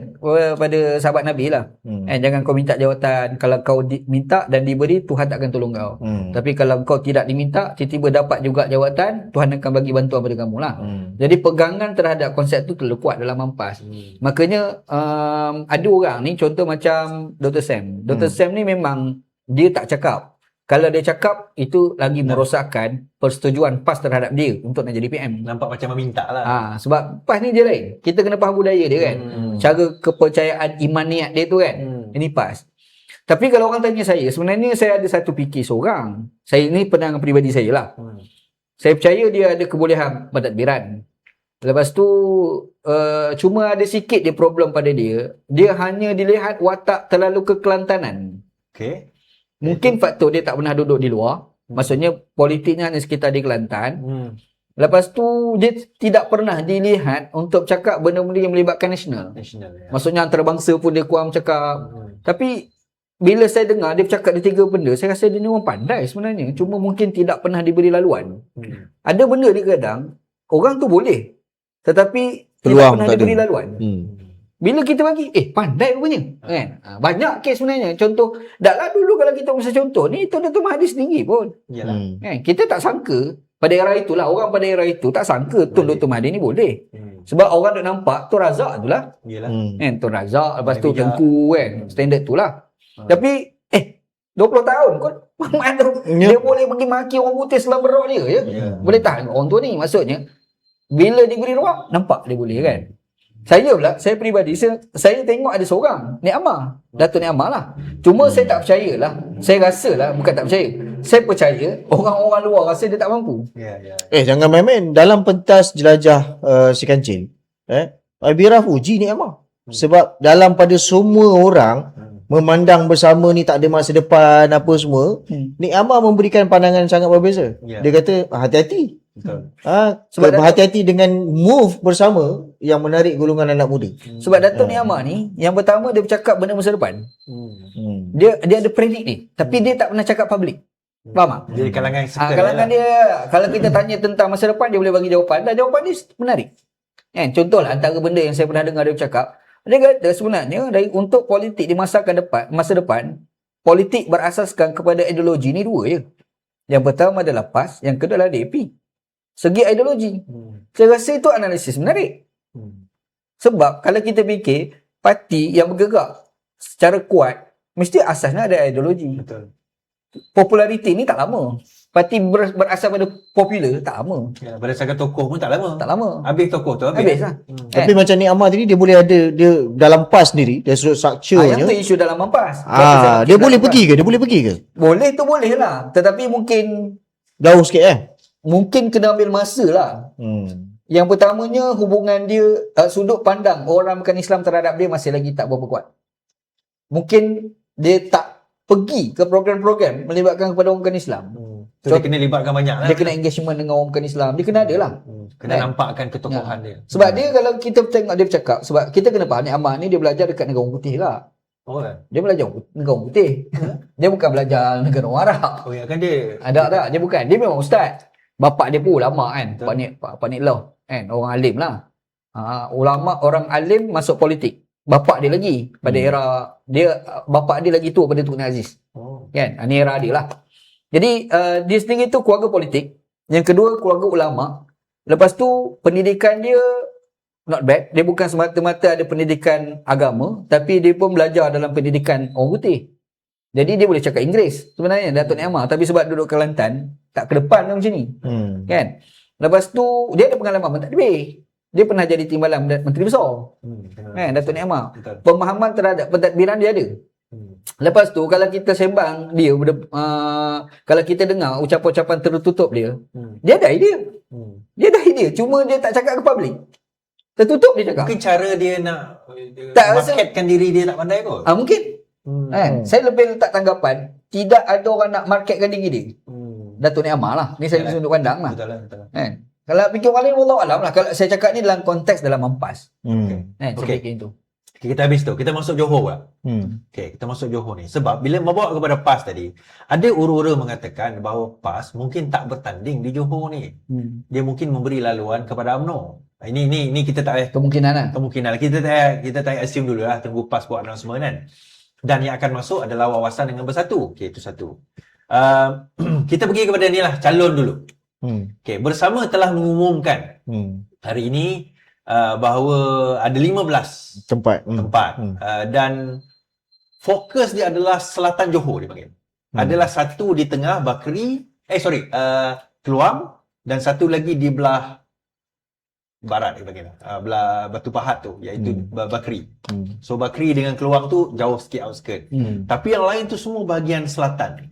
pada sahabat Nabi lah. Jangan kau minta jawatan. Kalau kau minta dan diberi, Tuhan takkan tolong kau. Tapi kalau kau tidak diminta, tiba-tiba dapat juga jawatan, Tuhan akan bagi bantuan pada kamu lah. Jadi pegangan terhadap konsep tu terlalu kuat dalam Ampas. Makanya ada orang ni, contoh macam Dr. Sam. Dr. Sam ni memang dia tak cakap. Kalau dia cakap, itu lagi merosakkan persetujuan PAS terhadap dia untuk nak jadi PM. Nampak macam meminta lah. Sebab PAS ni dia lain. Kita kena faham budaya dia kan. Cara kepercayaan imaniat dia tu kan. Ini PAS. Tapi kalau orang tanya saya, sebenarnya saya ada satu fikir seorang. Saya ni pandangan peribadi saya lah. Saya percaya dia ada kebolehan pentadbiran. Lepas tu cuma ada sikit dia problem pada dia. Dia hanya dilihat watak terlalu kekelantanan. Okey. Mungkin faktor dia tak pernah duduk di luar. Maksudnya politiknya hanya sekitar di Kelantan. Lepas tu dia tidak pernah dilihat untuk cakap benda-benda yang melibatkan nasional. Ya. Maksudnya antarabangsa pun dia kurang cakap. Tapi bila saya dengar dia bercakap di 3 benda, saya rasa dia ni orang pandai sebenarnya. Cuma mungkin tidak pernah diberi laluan. Ada benda ni kadang orang tu boleh, tetapi tidak pernah diberi laluan. Bila kita bagi, pandai rupanya. Kan? Banyak kes sebenarnya. Contoh, dah dulu kalau kita usah contoh ni, Tun Dr. Mahathir sendiri pun. Kan? Kita tak sangka, pada era itulah, orang pada era itu tak sangka Tun Dr. Mahathir ni boleh. Sebab orang nak nampak Tun Razak tu lah. Kan? Tun Razak, lepas tu Tengku kan. Standard tu lah. Tapi 20 tahun kot dia boleh pergi maki orang putih sebelah berak dia je. Boleh tahan orang tu ni. Maksudnya bila diberi ruang nampak dia boleh kan. Saya peribadi saya tengok ada seorang Nik Amar, Datuk Nik Amar lah. Cuma saya tak percayalah. Saya rasa lah, bukan tak percaya. Saya percaya orang-orang luar rasa dia tak mampu. Jangan main-main dalam pentas jelajah si Kancil. Abiraf uji Nik Amar. Sebab dalam pada semua orang memandang bersama ni tak ada masa depan apa semua, Nik Amar memberikan pandangan sangat berbeza. Dia kata hati-hati. Sebab berhati-hati dengan move bersama yang menarik golongan anak muda. Sebab Datuk Nik Amar ni yang pertama dia bercakap benda masa depan. Dia ada predik ni, tapi dia tak pernah cakap public. Faham tak? Jadi kalangan kalangan dia, kalau kita tanya tentang masa depan, dia boleh bagi jawapan dan jawapan dia menarik. Kan? Contohlah antara benda yang saya pernah dengar dia bercakap, dia kata sebenarnya untuk politik di masa depan, politik berasaskan kepada ideologi ni 2 je. Yang pertama adalah PAS, yang kedua adalah DAP. Segi ideologi. Saya rasa itu analisis menarik. Sebab kalau kita fikir, parti yang bergerak secara kuat, mesti asasnya ada ideologi. Betul. Populariti ni tak lama. Parti berasal pada popular tak lama. Berdasarkan tokoh pun tak lama. Tak lama. Habis tokoh tu Habis lah. Tapi macam Nik Amar tadi, dia boleh ada dia dalam PAS sendiri, dari sudut structure-nya. Yang tu isu dalam mampas. Dia boleh pergi ke? Dia boleh pergi ke? Boleh tu boleh lah. Tetapi mungkin Jauh sikit mungkin kena ambil masa lah. Yang pertamanya hubungan dia, sudut pandang orang bukan Islam terhadap dia masih lagi tak berapa kuat. Mungkin dia tak pergi ke program-program melibatkan kepada orang bukan Islam. So, dia kena libatkan banyak lah. Dia kena engagement dengan orang bukan Islam. Dia kena ada lah. Kena nampakkan ketokohan dia. Sebab dia kalau kita tengok dia bercakap, sebab kita kena faham Nik Amar ni dia belajar dekat negara orang putih lah. Dia belajar negara orang putih. Dia bukan belajar negara orang Arab. Kan dia? Tak. Dia bukan. Dia memang ustaz. Bapak dia pun ulama kan. Pak Nik Law kan. Orang alim lah. Ulama, orang alim masuk politik. Bapak dia lagi pada era dia, bapak dia lagi tua pada Tun Aziz. Kan? Ini era dia lah. Jadi dia sendiri tu keluarga politik. Yang kedua keluarga ulama. Lepas tu pendidikan dia not bad. Dia bukan semata-mata ada pendidikan agama, tapi dia pun belajar dalam pendidikan orang putih. Jadi dia boleh cakap Inggeris sebenarnya Datuk Nik Amar, tapi sebab duduk Kelantan tak ke depan macam ni. Kan? Lepas tu dia ada pengalaman mentadbir. Dia pernah jadi timbalan menteri besar. Kan Datuk Nik Amar. Pemahaman terhadap pentadbiran dia ada. Lepas tu kalau kita sembang dia, kalau kita dengar ucapan-ucapan tertutup dia, dia ada idea. Dia ada idea, cuma dia tak cakap ke public. Tertutup dia cakap. Mungkin cara dia nak marketkan diri dia tak pandai kot. Mungkin. Saya lebih letak tanggapan, tidak ada orang nak marketkan diri dia. Datuk Nik Amar lah. Ni saya sudut pandang lah. Betul. Kalau fikir orang lain, wallahu alam lah. Kalau saya cakap ni dalam konteks dalam mampas. Saya fikir itu. Kita habis tu, kita masuk Johor pula. Kita masuk Johor ni. Sebab bila membawa kepada PAS tadi, ada ura-ura mengatakan bahawa PAS mungkin tak bertanding di Johor ni. Dia mungkin memberi laluan kepada UMNO. Ini kita tak payah kemungkinan lah. Kita tak assume dulu lah, tunggu PAS buat announcement kan. Dan yang akan masuk adalah Wawasan dengan Bersatu. Itu satu. Kita pergi kepada ni lah, calon dulu. Bersama telah mengumumkan hari ini bahawa ada 15 tempat. Dan fokus dia adalah selatan Johor dia panggil. Adalah satu di tengah Keluang, dan satu lagi di belah barat dia panggil. Belah Batu Pahat tu, iaitu Bakri. So Bakri dengan Keluang tu jauh sikit outskirt. Tapi yang lain tu semua bahagian selatan.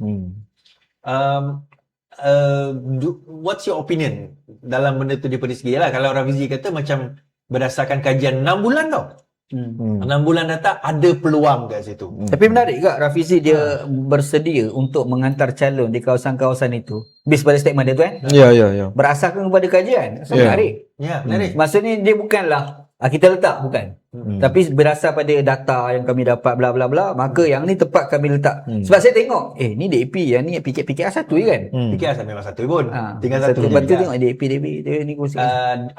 what's your opinion dalam benda tu daripada segi lah. Kalau Rafizi kata macam berdasarkan kajian 6 bulan tau. 6 bulan datang ada peluang kat situ. Tapi menarik tak Rafizi dia bersedia untuk menghantar calon di kawasan-kawasan itu based pada statement dia tu kan? Ya. Berasaskan kepada kajian. So, menarik. Ya, menarik. Maksudnya dia bukanlah kita letak, bukan. Tapi berasal pada data yang kami dapat bla bla bla, maka yang ni tepat kami letak. Sebab saya tengok, ni DAP, yang ni PKR 1 je kan? PKR memang satu pun. Tinggal satu. Lepas tu tengok DAP dia ni kursi.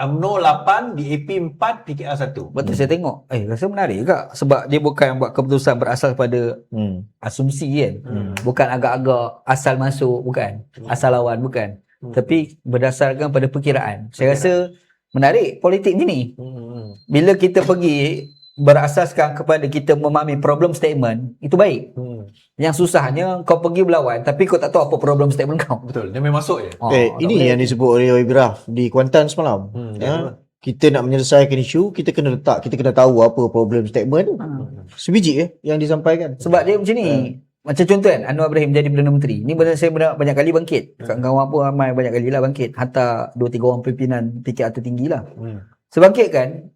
UMNO 8, DAP 4, PKR 1. Betul saya tengok. Rasa menarik juga sebab dia bukan buat keputusan berasal pada asumsi kan. Bukan agak-agak asal masuk, bukan. Asal lawan, bukan. Tapi berdasarkan pada perkiraan. Saya rasa menarik politik ni. Bila kita pergi berasaskan kepada kita memahami problem statement, itu baik. Yang susahnya kau pergi berlawan tapi kau tak tahu apa problem statement kau. Betul, dia memang masuk je. Ini yang disebut oleh Ibraf di Kuantan semalam. Kita nak menyelesaikan isu, kita kena letak, kita kena tahu apa problem statement tu. Sebiji yang disampaikan. Sebab dia macam ni. Macam contoh kan, Anwar Ibrahim jadi Perdana Menteri. Ni benda saya banyak kali bangkit. Kawan-kawan pun ramai banyak kali lah bangkit. Hantar 2-3 orang pimpinan PKR tertinggi lah. Sebangkit kan,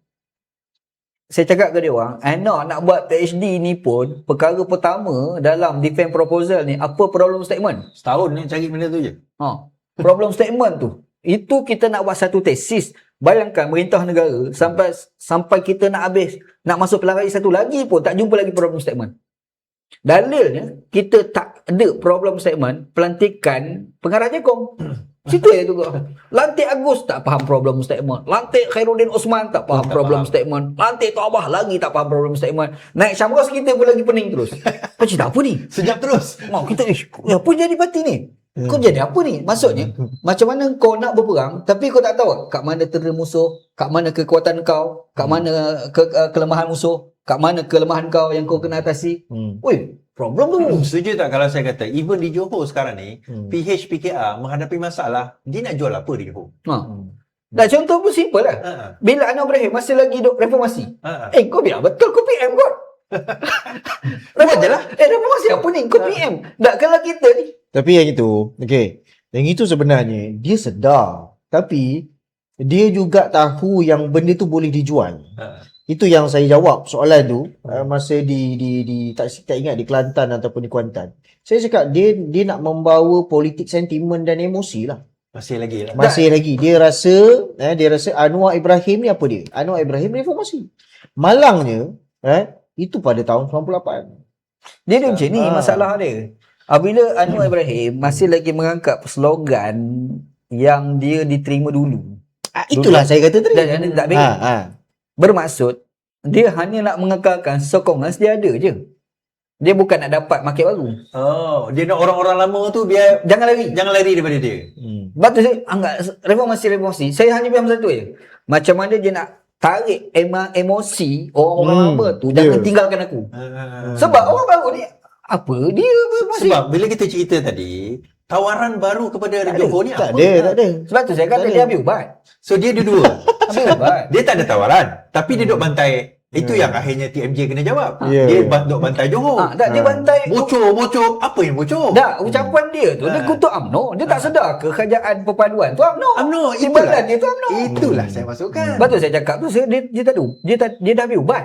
saya cakap ke dia orang, nak buat PhD ni pun, perkara pertama dalam defense proposal ni, apa problem statement? Setahun ni cari benda tu je. Problem statement tu. Itu kita nak buat satu tesis. Bayangkan merintah negara sampai kita nak habis, nak masuk pilihan raya satu lagi pun tak jumpa lagi problem statement. Dalilnya kita tak ada problem statement pelantikan pengarah Jekong. Situ tu kau. Lantik Agus tak faham problem statement. Lantik Khairuddin Osman tak faham problem statement. Lantik Tok Abah lagi tak faham problem statement. Naik Syamros kita pun lagi pening terus. Kau cerita apa ni? Sejak terus. Kita apa jadi parti ni? Kau jadi apa ni? Maksudnya macam mana kau nak berperang tapi kau tak tahu kat mana tentera musuh, kat mana kekuatan kau, kat mana kelemahan musuh, kat mana kelemahan kau yang kau kena atasi. Problem tu. Setuju tak kalau saya kata even di Johor sekarang ni PH PKR menghadapi masalah, dia nak jual apa di Johor? Dah contoh pun simple lah. Bila Anwar Ibrahim masih lagi duk reformasi. Kau bilang betul kau PM kot. Reformasi apa ni? Kau PM. Tak kalau kita ni. Tapi yang itu, yang itu sebenarnya dia sedar. Tapi dia juga tahu yang benda tu boleh dijual. Itu yang saya jawab soalan tu masa di tak ingat di Kelantan ataupun di Kuantan. Saya cakap dia nak membawa politik sentimen dan emosi lah. Masih lagi. Dia rasa Anwar Ibrahim ni apa dia? Anwar Ibrahim reformasi. Malangnya itu pada tahun 98. Dia macam ni masalah dia. Apabila Anwar Ibrahim masih lagi mengangkat slogan yang dia diterima dulu. Itulah saya kata tadi. Dan tak baik. Bermaksud dia hanya nak mengekalkan sokongan dia ada je. Dia bukan nak dapat market baru. Dia nak orang-orang lama tu biar jangan lari daripada dia. Sebab tu saya anggap reformasi. Saya hanya faham satu je. Macam mana dia nak tarik emosi orang-orang lama tu jangan tinggalkan aku. Sebab orang baru ni apa dia masih. Sebab bila kita cerita tadi, tawaran baru kepada Johor ni apa? Tak ada. Sebab tu saya kata dia ambil ubat. So dia dua. Ambil ubat. Dia tak ada tawaran, tapi dia duk bantai. Itu yang akhirnya TMJ kena jawab. Dia duk bantai Johor. Dia bantai bocor. Apa yang bocor? Ucapan dia tu dia kutuk UMNO. Dia tak sedar kerajaan perpaduan tu UMNO. Itulah dia tu UMNO. Itulah saya masukkan. Betul saya cakap tu dia tak ada. Dia dah ambil ubat.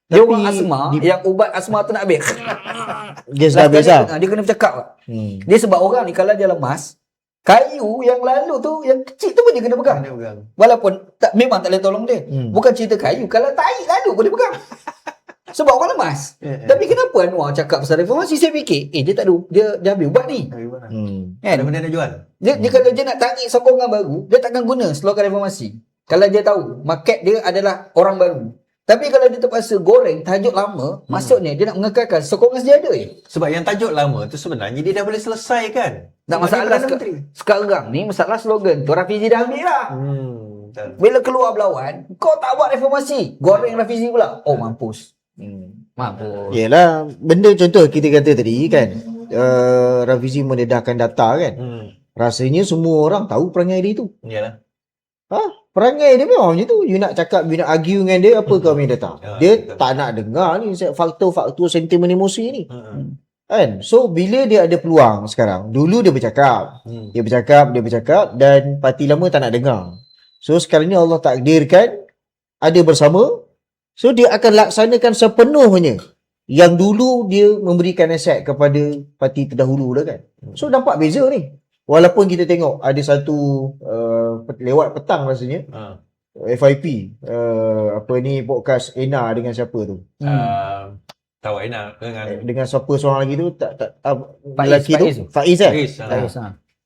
Dia orang asma yang ubat asma tu nak ambil. Dia sudah biasa. Dia kena bercakap. Dia sebab orang ni kalau dia lemas, kayu yang lalu tu yang kecil tu pun dia kena pegang. Walaupun memang tak boleh tolong dia. Bukan cerita kayu, kalau tahi lalu pun dia pegang. Sebab orang lemas. Tapi kenapa Anwar cakap pasal reformasi? Saya fikir, dia tak ada, dia ambil ubat ni. Ada benda nak jual. Dia kalau dia nak tarik sokongan baru, dia takkan guna slogan reformasi. Kalau dia tahu market dia adalah orang baru. Tapi kalau dia terpaksa goreng tajuk lama, maksudnya dia nak mengekalkan sokongan dia ada je. Sebab yang tajuk lama tu sebenarnya dia dah boleh selesaikan. Tak masalah sekarang ni masalah slogan tu Rafizi dah ambil lah. Bila keluar berlawan, kau tak buat reformasi, goreng Rafizi pula. Mampus. Mampus. Yelah, benda contoh kita kata tadi kan, Rafizi mendedahkan data kan. Rasanya semua orang tahu perangai dia tu. Yalah. Perangai dia memang macam tu. You nak cakap, you nak argue dengan dia, apa kau punya datang? Dia tak nak dengar ni faktor-faktor sentimen emosi ni. Kan? So bila dia ada peluang sekarang, dulu dia bercakap. Dia bercakap dan parti lama tak nak dengar. So sekarang ni Allah takdirkan ada bersama. So dia akan laksanakan sepenuhnya yang dulu dia memberikan nasihat kepada parti terdahulu dah kan. So nampak beza ni. Walaupun kita tengok ada satu lewat petang rasanya FIP apa ni podcast Ena dengan siapa tu? Tahu Ena dengan siapa seorang lagi tu Faiz tu Faiz.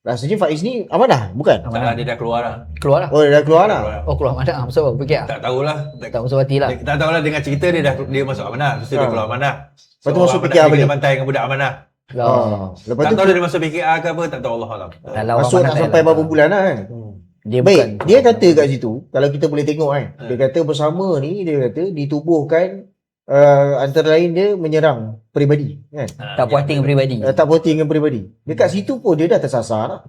Rasanya Faiz ni amanah bukan? Amanah dia dah keluar lah. Oh dia dah keluar lah. Oh keluar mana? Pasal apa? PKR? Tak tahulah. Tak masuk hati lah. Tak tahulah dengar cerita dia masuk amanah. Lepas tu dia keluar amanah. Lepas tu masuk PKR balik. Dia pantai dengan budak amanah. Lepas Tak tu tahu dia masuk PKR ke apa, tak tahu Allah Alam. masuk tak sampai berapa bulan lah kan. Dia kata kat situ, kalau kita boleh tengok kan, dia kata bersama ni, dia kata ditubuhkan antara lain dia menyerang peribadi kan. Tak puas hati dengan peribadi. Tak puas hati dengan peribadi. Dekat situ pun dia dah tersasar lah.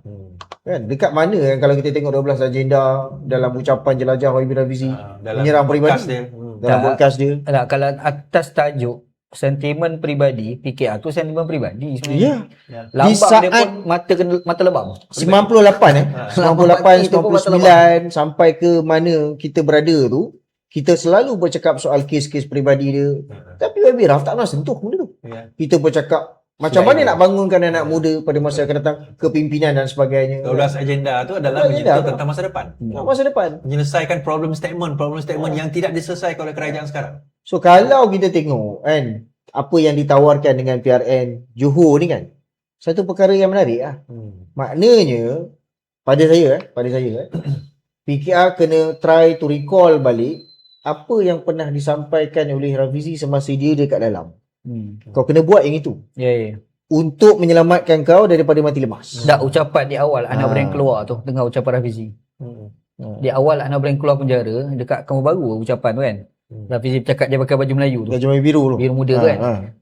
Kan? Dekat mana kan kalau kita tengok 12 agenda dalam ucapan jelajah Habibie Rafizi menyerang peribadi dalam podcast dia. Tak, kalau atas tajuk sentimen peribadi, PKR tu sentimen peribadi sebenarnya. Lambang dia pun mata lebam. 98 98 99 sampai ke mana kita berada tu, kita selalu bercakap soal kes-kes peribadi dia. Tapi Habibie Raf tak pernah sentuh benda tu. Kita bercakap macam mana nak bangunkan anak muda pada masa akan datang, kepimpinan dan sebagainya. 12 agenda tu adalah menyentuh tentang masa depan. Masa depan. Menyelesaikan problem statement yang tidak diselesaikan oleh kerajaan sekarang. So kalau kita tengok kan apa yang ditawarkan dengan PRN Johor ni kan, satu perkara yang menarik lah. Maknanya pada saya PKR kena try to recall balik apa yang pernah disampaikan oleh Rafizi semasa dia dekat dalam. Kau kena buat yang itu. Untuk menyelamatkan kau daripada mati lemas. Dah ucapan di awal Ana Ibrahim keluar tu, dengar ucapan Rafizi. Di awal Ana Ibrahim keluar penjara, dekat Kampung Baru ucapan tu kan. Rafizi bercakap dia pakai baju Melayu tu. Baju biru tu. Biru muda tu kan.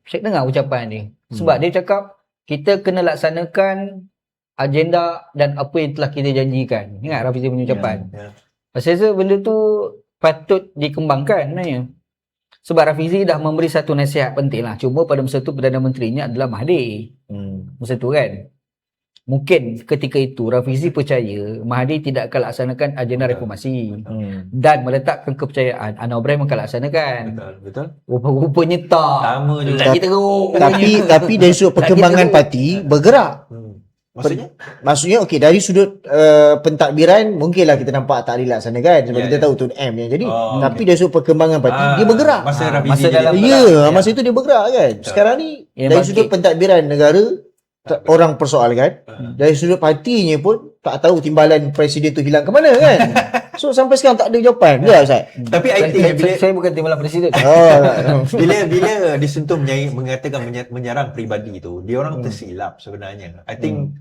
Saya dengar ucapan dia. Sebab dia cakap kita kena laksanakan agenda dan apa yang telah kita janjikan. Ingat Rafizi punya ucapan. Saya rasa benda tu patut dikembangkan sebenarnya. Sebab Rafizi dah memberi satu nasihat penting lah. Cuma pada masa tu Perdana Menterinya adalah Mahathir. Masa tu kan. Mungkin ketika itu Rafizi percaya Mahathir tidak akan laksanakan agenda reformasi. Dan meletakkan kepercayaan Anwar Ibrahim akan laksanakan. Betul. Rupa-rupanya tak. Sama juga. Lagi teruk. Tapi dari sudut perkembangan parti bergerak. Maksudnya okey, dari sudut pentadbiran mungkinlah kita nampak tak dilaksanakan sebab kita tahu Tun M yang jadi. Tapi dari sudut perkembangan parti dia bergerak. Masa dalam masa itu dia bergerak kan. Sekarang ni dari sudut pentadbiran negara orang persoalkan, dari sudut partinya pun tak tahu timbalan presiden tu hilang ke mana kan. So sampai sekarang tak ada jawapan. Ya Ustaz. Tapi I think saya bukan timbalan presiden. bila disentuh mengatakan menyerang peribadi tu, dia orang tersilap sebenarnya. I think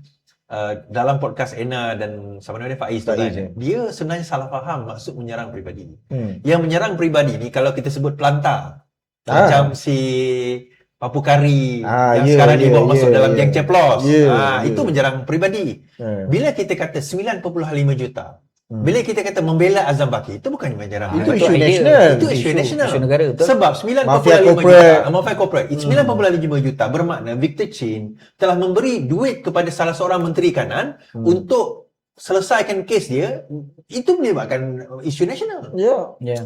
dalam podcast Ena dan sama ada Faiz tu kan, dia sebenarnya salah faham maksud menyerang peribadi. Yang menyerang peribadi ni kalau kita sebut pelantar. Macam si Papu Kari yang sekarang dibawa masuk dalam geng Ceplos. Itu menyerang peribadi. Bila kita kata 9.5 juta, bila kita kata membela Azam Baki, itu bukan menyerang. Itu isu nasional. Itu isu nasional. Isu negara, betul. Sebab 9.5 juta, mafia corporate, 9.5 juta bermakna Victor Chin telah memberi duit kepada salah seorang menteri kanan untuk selesaikan kes dia. Itu menyebabkan isu nasional.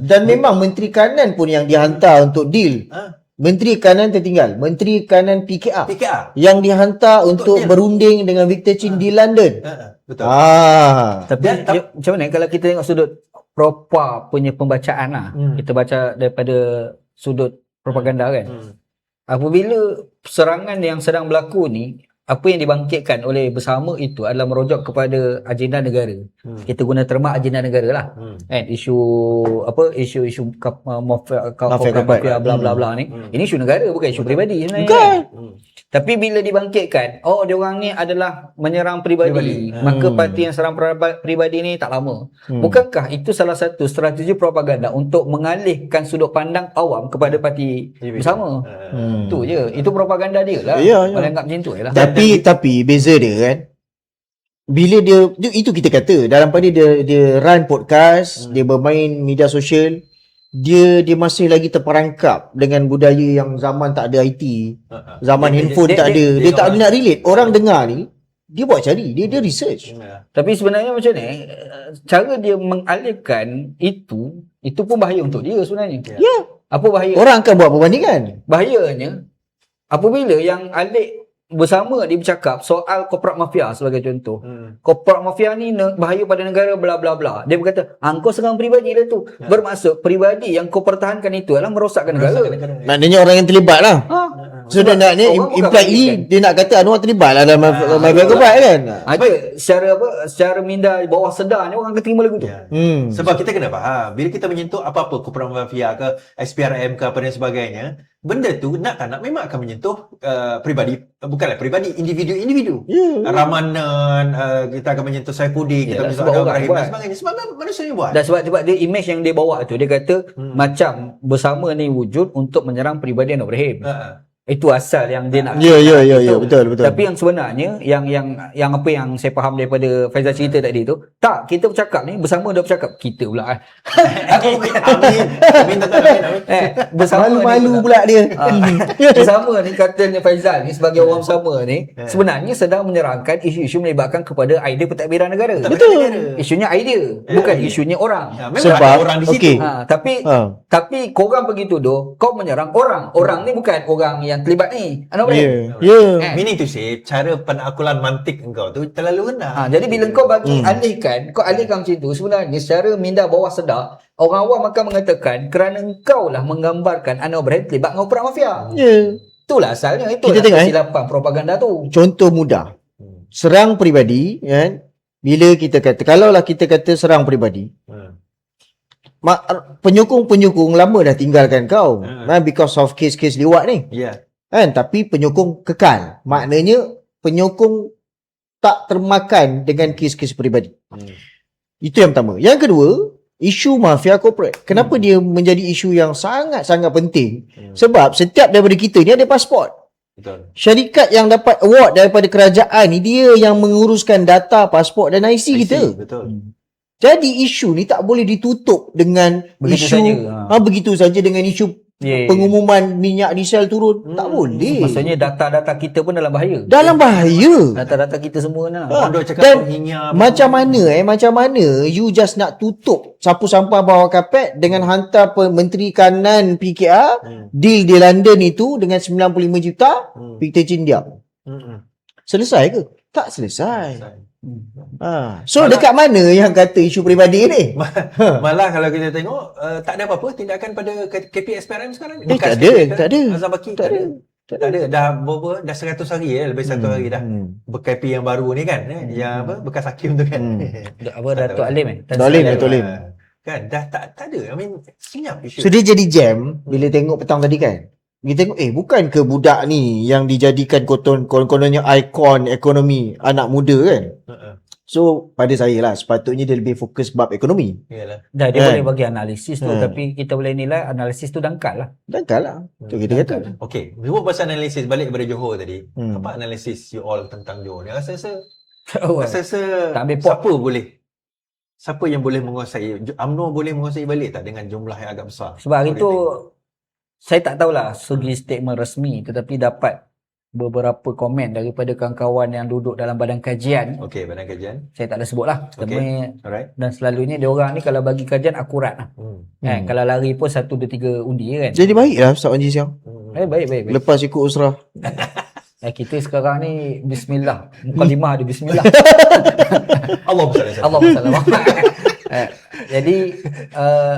Dan memang menteri kanan pun yang dihantar untuk deal. Menteri Kanan tertinggal, Menteri Kanan PKR yang dihantar untuk berunding dengan Victor Chin di London. Betul. Tapi macam mana kalau kita tengok sudut propa punya pembacaan lah. Kita baca daripada sudut propaganda kan. Apabila serangan yang sedang berlaku ni, apa yang dibangkitkan oleh bersama itu adalah merujuk kepada agenda negara. Kita guna terma agenda negara lah. Kan isu mafia bla bla bla ni. Ini isu negara, bukan isu peribadi sebenarnya. Bukan. Tapi bila dibangkitkan, dia orang ni adalah menyerang peribadi, maka parti yang serang peribadi ni tak lama. Bukankah itu salah satu strategi propaganda untuk mengalihkan sudut pandang awam kepada parti bersama? Tu je. Itu propaganda dia lah. Kalau anggap macam tu je lah. Tapi beza dia kan, bila dia itu kita kata dalam pada dia run podcast, dia bermain media sosial, dia masih lagi terperangkap dengan budaya yang zaman tak ada IT, zaman handphone tak ada. Dia tak boleh nak relate. Orang dengar ni, dia buat cari, dia research. Tapi sebenarnya macam ni, cara dia mengalihkan itu pun bahaya untuk dia sebenarnya. Ya. Apa bahaya? Orang akan buat perbandingan. Bahayanya apabila yang alik bersama dia bercakap soal korporat mafia sebagai contoh. Korporat mafia ni bahaya pada negara bla bla bla. Dia berkata, kau serang peribadi dah tu. Bermaksud peribadi yang kau pertahankan itu adalah merosakkan negara. Maknanya orang yang terlibat lah. So dia nak ni impliedly dia nak kata Anwar terlibat lah dalam mafia korporat kan. Secara minda bawah sedar ni orang akan terima lagu tu. Sebab kita kena faham, bila kita menyentuh apa-apa korporat mafia ke SPRM ke apa dan sebagainya, benda tu nak tak nak memang akan menyentuh peribadi, bukanlah peribadi, individu-individu. Ramanan, kita akan menyentuh Saifuddin, kita menyentuh Anwar Ibrahim dan sebagainya. Sebab manusia yang buat. Dan sebab dia image yang dia bawa tu, dia kata macam bersama ni wujud untuk menyerang peribadi Anwar Ibrahim. Itu asal yang dia nak. Ya, betul. Tapi yang sebenarnya yang apa yang saya faham daripada Faizal cerita tadi tu, tak, kita bercakap ni bersama dah bercakap kita pula. Amin. Bersama malu pula dia. Bersama ni katanya Faizal ni sebagai orang bersama ni sebenarnya sedang menyerangkan isu-isu melibatkan kepada idea pentadbiran negara. Betul. Isunya idea, bukan isunya orang. Sebab orang di situ. Tapi korang begitu doh, kau menyerang orang. Orang ni bukan orang yang terlibat ni. Meaning to say, cara penakulan mantik engkau tu terlalu rendah. Jadi bila kau alihkan macam tu, sebenarnya secara minda bawah sedar, orang awam akan mengatakan kerana engkau lah menggambarkan Anwar Ibrahim terlibat dengan korporat mafia. Itulah asalnya. Itulah kesilapan propaganda tu. Contoh mudah. Serang peribadi kan. Bila kita kata, kalaulah kita kata serang peribadi, penyokong-penyokong lama dah tinggalkan kau because of kes-kes liwat ni. Kan? Tapi penyokong kekal. Maknanya penyokong tak termakan dengan kes-kes peribadi. Itu yang pertama. Yang kedua, isu mafia corporate. Kenapa dia menjadi isu yang sangat-sangat penting? Sebab setiap daripada kita ni ada pasport. Betul. Syarikat yang dapat award daripada kerajaan ni, dia yang menguruskan data, pasport dan IC kita. Betul. Jadi isu ni tak boleh ditutup dengan begitu saja dengan isu pengumuman minyak diesel turun. Tak boleh. Maksudnya data-data kita pun dalam bahaya. Data-data kita semua nak. Dan macam mana you just nak tutup sapu sampah bawah kapet dengan hantar Menteri Kanan PKR deal di London itu dengan 95 juta Peter Chin diam. Selesai ke? Tak selesai. So dekat mana yang kata isu peribadi ni? Malah kalau kita tengok tak ada apa-apa tindakan pada KPSPRM sekarang ni. Tak ada. Azam Baki tak ada. Dah 100 hari lebih 100 hari dah. KP yang baru ni kan, yang bekas hakim tu kan. Datuk Alim Datuk Alim. Kan dah tak ada. I mean senyap isu. So dia jadi jam bila tengok petang tadi kan. Kita tengok bukan ke budak ni yang dijadikan kononnya ikon ekonomi anak muda kan. So pada saya lah sepatutnya dia lebih fokus bab ekonomi. Yalah. Dah dia boleh bagi analisis tu, tapi kita boleh nilai analisis tu dangkal lah. Tu kita kata. Okey, sebut pasal analisis balik kepada Johor tadi. Apa analisis you all tentang Johor ni? Rasa siapa yang boleh menguasai? UMNO boleh menguasai balik tak dengan jumlah yang agak besar? Sebab hari tu saya tak tahulah segi statement rasmi, tetapi dapat beberapa komen daripada kawan-kawan yang duduk dalam badan kajian. Okey, badan kajian. Saya tak ada sebut lah. Okay. Alright. Dan selalunya dia orang ni kalau bagi kajian akurat lah. Kalau lari pun 1, 2, 3 undi kan. Jadi baik lah Ustaz Wanji siang. Baik. Lepas ikut usrah. Kita sekarang ni bismillah. Mukadimah ada bismillah. Allah bersalam. Jadi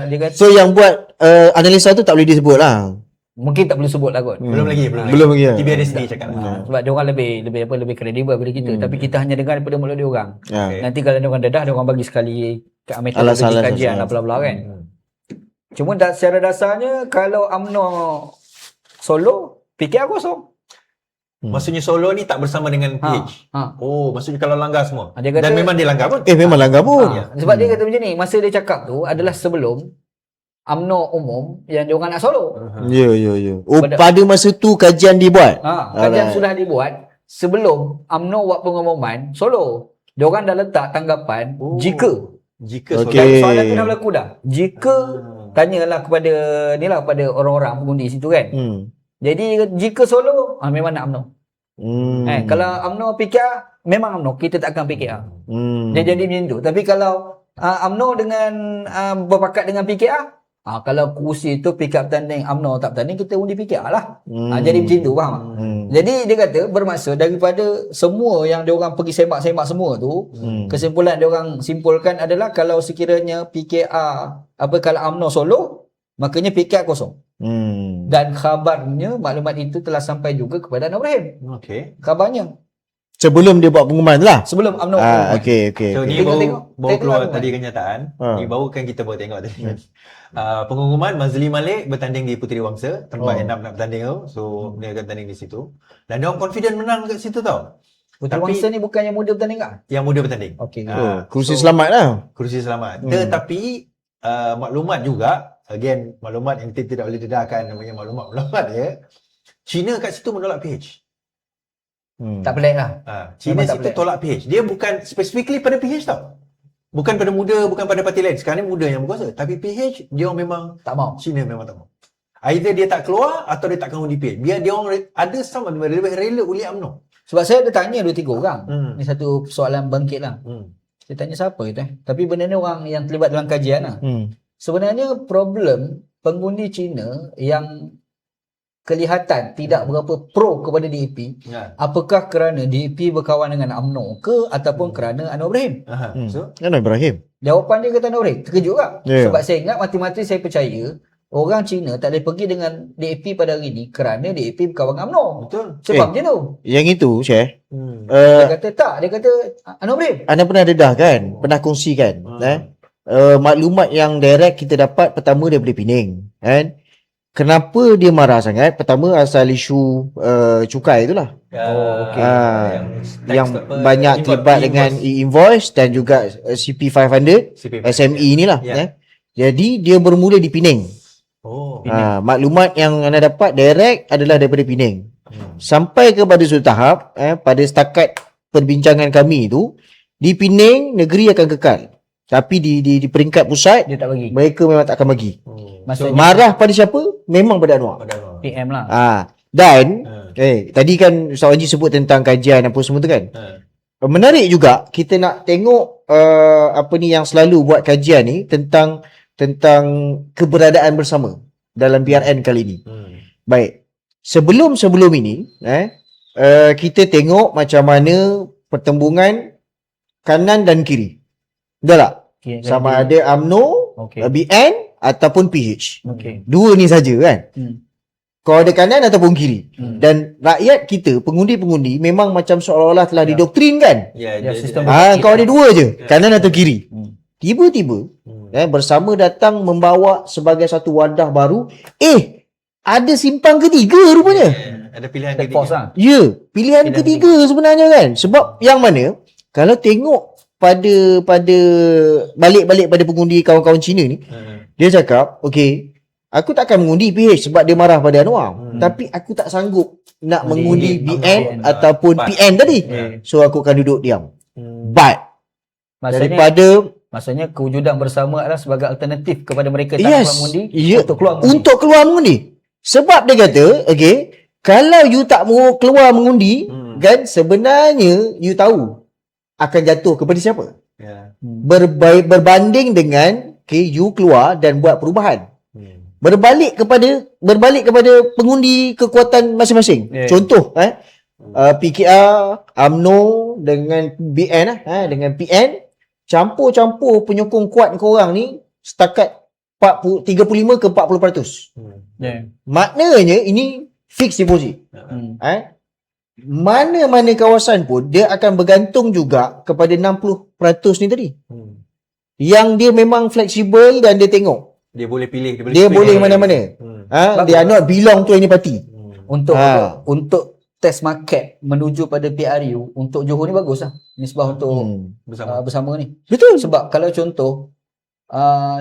dia kata, so yang buat analisa tu tak boleh disebut lah. Mungkin tak perlu sebut lah kot. Belum lagi. TBR sendiri cakap lah. Sebab dia orang lebih kredibel daripada kita. Tapi kita hanya dengar daripada mulut dia orang. Nanti kalau dia orang dedah, dia orang bagi sekali metodologi kajian lah bla-bla kan. Cuma secara dasarnya kalau UMNO solo, PKR kosong. Maksudnya solo ni tak bersama dengan PH. Oh, maksudnya kalau langgar semua. Dan memang dia langgar pun. Memang langgar pun. Sebab dia kata macam ni, masa dia cakap tu adalah sebelum UMNO umum yang diorang nak solo. Ya. Pada masa tu kajian dibuat. Kajian sudah dibuat sebelum UMNO buat pengumuman solo. Diorang dah letak tanggapan jika solo. Dan soalan tu dah berlaku dah. Jika tanyalah kepada kepada orang-orang pengundi situ kan. Jadi jika solo memang nak UMNO. Kalau UMNO PKR memang UMNO, kita tak akan PKR. Dia jadi macam tu. Tapi kalau UMNO dengan berpakat dengan PKR, kalau kursi tu PKR bertanding, UMNO tak bertanding, kita undi PKR lah. Jadi macam tu, faham? Jadi dia kata bermaksud daripada semua yang dia orang pergi semak-semak semua tu, kesimpulan dia orang simpulkan adalah kalau sekiranya PKR kalau UMNO solo, makanya PKR kosong. Dan khabarnya maklumat itu telah sampai juga kepada Anwar Ibrahim. Khabarnya sebelum dia buat pengumuman tu lah. Sebelum UMNO. Okay. So ni baru keluar tadi kenyataan. Ni baru kan kita baru tengok tadi. Pengumuman Mazli Malik bertanding di Puteri Wangsa, tempat yang nak bertanding tu. So dia akan bertanding di situ. Dan dia orang confident menang kat situ tau. Puteri Wangsa ni bukan yang muda bertanding tak? Yang muda bertanding. Kursi selamat lah. Kursi selamat. Tetapi maklumat juga, again, maklumat yang kita tidak boleh dedahkan namanya maklumat dia. China kat situ menolak PH. Tak pelik lah. China situ tolak PH. Dia bukan specifically pada PH tau. Bukan pada muda, bukan pada parti lain. Sekarang ni muda yang berkuasa. Tapi PH, dia orang memang tak mau. China memang tak mau. Either dia tak keluar atau dia takkan undi PH. Biar dia orang ada sama lebih rela uli UMNO. Sebab saya ada tanya 2-3 orang. Ni satu soalan bangkit lah. Saya tanya siapa itu Tapi benda ni orang yang terlibat dalam kajian lah. Sebenarnya problem pengundi Cina yang kelihatan tidak berapa pro kepada DAP, apakah kerana DAP berkawan dengan UMNO ke ataupun kerana Anwar Ibrahim? Anwar Ibrahim. Jawapan dia kata Anwar Ibrahim. Terkejut tak? Sebab saya ingat mati-mati saya percaya orang Cina tak boleh pergi dengan DAP pada hari ni kerana DAP berkawan dengan UMNO. Betul. Sebab macam tu. Yang itu, Syekh. Dia kata tak. Dia kata Anwar Ibrahim. Anda pernah dedah kan? Pernah kongsikan. Maklumat yang direct kita dapat pertama daripada Pening. Kan? Kenapa dia marah sangat? Pertama asal isu cukai itulah. Yang banyak terlibat dengan e-invoice dan juga CP500, SME inilah. Jadi dia bermula di Pening. Maklumat yang anda dapat direct adalah daripada Pening. Sampai kepada suatu tahap, pada setakat perbincangan kami itu, di Pening negeri akan kekal. Tapi di peringkat pusat, dia tak bagi. Mereka memang tak akan bagi. Maksudnya, marah pada siapa? Memang pada Anwar. PM lah. Dan tadi kan Ustaz Haji sebut tentang kajian apa semua tu kan. Menarik juga kita nak tengok yang selalu buat kajian ni tentang keberadaan bersama dalam BRN kali ni. Baik. Sebelum ini kita tengok macam mana pertembungan kanan dan kiri. Betul tak? Sama ada UMNO, BN ataupun PH. Dua ni saja kan. Kau ada kanan ataupun kiri. Dan rakyat kita, pengundi-pengundi memang macam seolah-olah telah didoktrinkan. Kau ada dua je, kanan atau kiri. Tiba-tiba bersama datang membawa sebagai satu wadah baru, ada simpang ketiga rupanya. Ada pilihan ketiga. Pilihan ketiga sebenarnya kan. Sebab yang mana kalau tengok pada balik-balik pada pengundi kawan-kawan Cina ni, dia cakap, aku takkan mengundi PH sebab dia marah pada Anwar. Tapi aku tak sanggup nak mengundi BN ataupun PN tadi. So aku akan duduk diam. But maksudnya kewujudan bersama adalah sebagai alternatif kepada mereka tak keluar mengundi untuk keluar mengundi. Sebab dia kata, kalau you tak mau keluar mengundi, kan sebenarnya you tahu akan jatuh kepada siapa. Berbanding dengan you keluar dan buat perubahan. Berbalik kepada pengundi kekuatan masing-masing. Contoh PKR, UMNO dengan BN dengan PN campur-campur penyokong kuat korang ni setakat 35 ke 40%. Maknanya ini fixed deposit. Mana-mana kawasan pun dia akan bergantung juga kepada 60% ni tadi. Yang dia memang fleksibel dan dia tengok. Dia boleh pilih. Dia boleh mana-mana. Dia not belong to any party. Untuk test market menuju pada PRU untuk Johor ni bagus lah. Nisbah untuk bersama ni. Betul. Sebab kalau contoh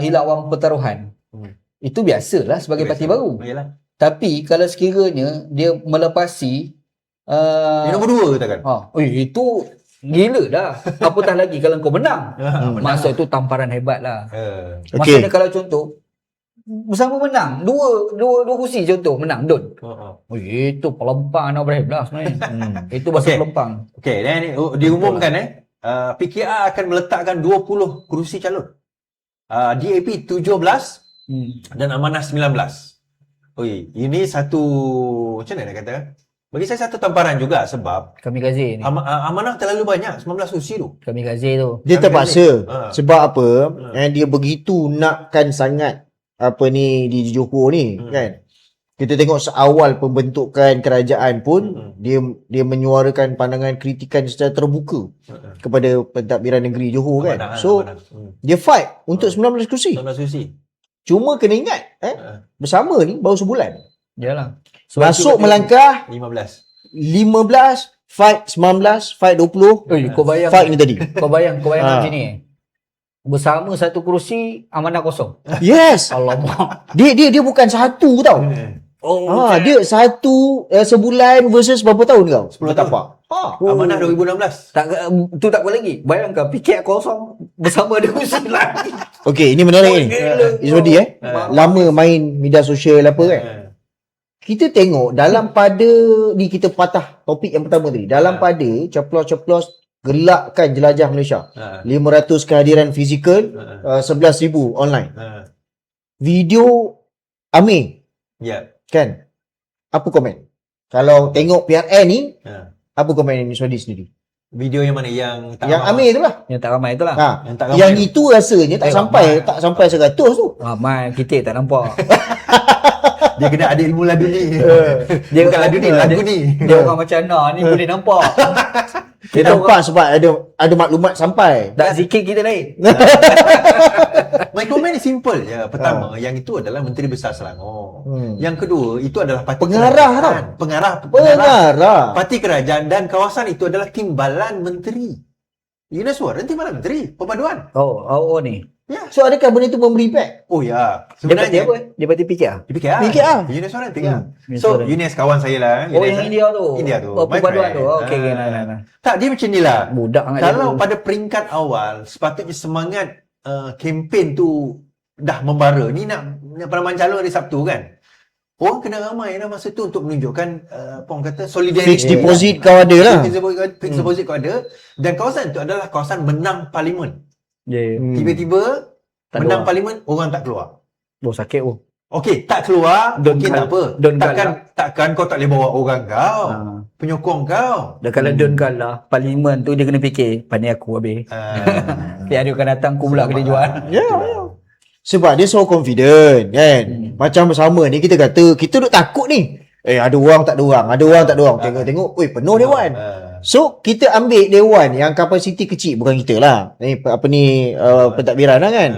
hilang wang pertaruhan, itu biasalah sebagai parti baru. Tapi kalau sekiranya dia melepasi dia nombor 2 katakan. Itu gila dah. Apatah lagi kalau kau menang. Maksud itu tamparan hebat lah. Maksudnya kalau contoh bersama menang. Dua kursi contoh menang Don. Itu pelempang nak Ibrahim lah sebenarnya. Itu bahasa pelempang. Okey, dan diumumkan PKR akan meletakkan 20 kerusi calon. DAP 17 dan Amanah 19. Oi, ini satu macam mana nak kata? Bagi saya satu tamparan juga sebab Kamikaze ni. Amanah terlalu banyak 19 kerusi tu. Kamikaze tu. Dia terpaksa. Sebab apa? Dia begitu nakkan sangat apa ni di Johor ni kan. Kita tengok seawal pembentukan kerajaan pun dia menyuarakan pandangan kritikan secara terbuka kepada pentadbiran negeri Johor kan. So dia fight untuk 19 kerusi. 19 kerusi. Cuma kena ingat bersama ni baru sebulan. Yalah. Masuk melangkah 15. 15, fight 19, fight 20. Kau bayang fight ni tadi. Kau bayang macam ni. Bersama satu kerusi, Amanah kosong. Yes. Alamak. Dia bukan satu tau. Dia satu sebulan versus berapa tahun kau? 10 tapak. Amanah 2016. Tu tak apa lagi. Bayangkan PKR kosong bersama dia kursi lagi. Okey, ini menarik ni. Izwadi lama main media sosial apa kan. Kita tengok dalam pada ni, kita patah topik yang pertama tadi. Dalam pada caplos-caplos gelakkan jelajah Malaysia. 500 kehadiran fizikal, 11,000 online. Video Amir. Ya. Kan? Apa komen? Kalau tengok PRN ni, apa komen Izwadi sendiri? Video yang mana? Yang tak Yang ramai. Amir tu lah. Yang tak ramai tu lah. Yang tak ramai. Yang itu rasanya tak sampai 100 tu. Ramai, kita tak nampak. Dia kena ada ilmu lagu ni. Dia Bukan lagu ni, lagu ni. Dia orang macam Nah ni boleh nampak. Dia nampak sebab ada maklumat sampai. Tak zikir kita lain. My comment ni simple je. Pertama, yang itu adalah Menteri Besar Selangor. Yang kedua, itu adalah parti Pengarah tau. Pengarah. Parti kerajaan dan kawasan itu adalah timbalan menteri. Yunus Warren timbalan menteri. Perpaduan. Oh ni. Ya. So adakah benda itu memberi impact? Oh ya. Dia parti apa? Dia parti PKR. PKR. Yunus Warren PKR. So Yunus kawan saya lah. Yang India tu. India tu. Oh, perpaduan tu. Okey, nah. Tak, dia macam ni lah. Budak sangat Kalau dia. pada peringkat awal, sepatutnya semangat kempen tu dah membara. Ni nak penamaran calon hari Sabtu kan. Orang kena ramai lah masa tu untuk menunjukkan apa orang kata solidariti. Fixed deposit kau ada lah. Fixed deposit kau ada. Dan kawasan tu adalah kawasan menang parlimen. Tiba-tiba menang parlimen, orang tak keluar. Sakit oh. Okey, tak keluar, mungkin tak apa. Takkan kau tak boleh bawa orang kau. Penyokong kau. Dan kalau Don kalah, parlimen tu dia kena fikir, pandai aku habis. Tiada akan datang, aku pula kena jual. Ya. Sebab dia so confident kan. Macam bersama ni kita kata, kita duk takut ni. Ada orang tak ada orang, ada orang tak ada orang. Tengok-tengok, penuh dewan. So, kita ambil dewan yang kapasiti kecil, bukan kita lah. Ni pentadbiran lah kan.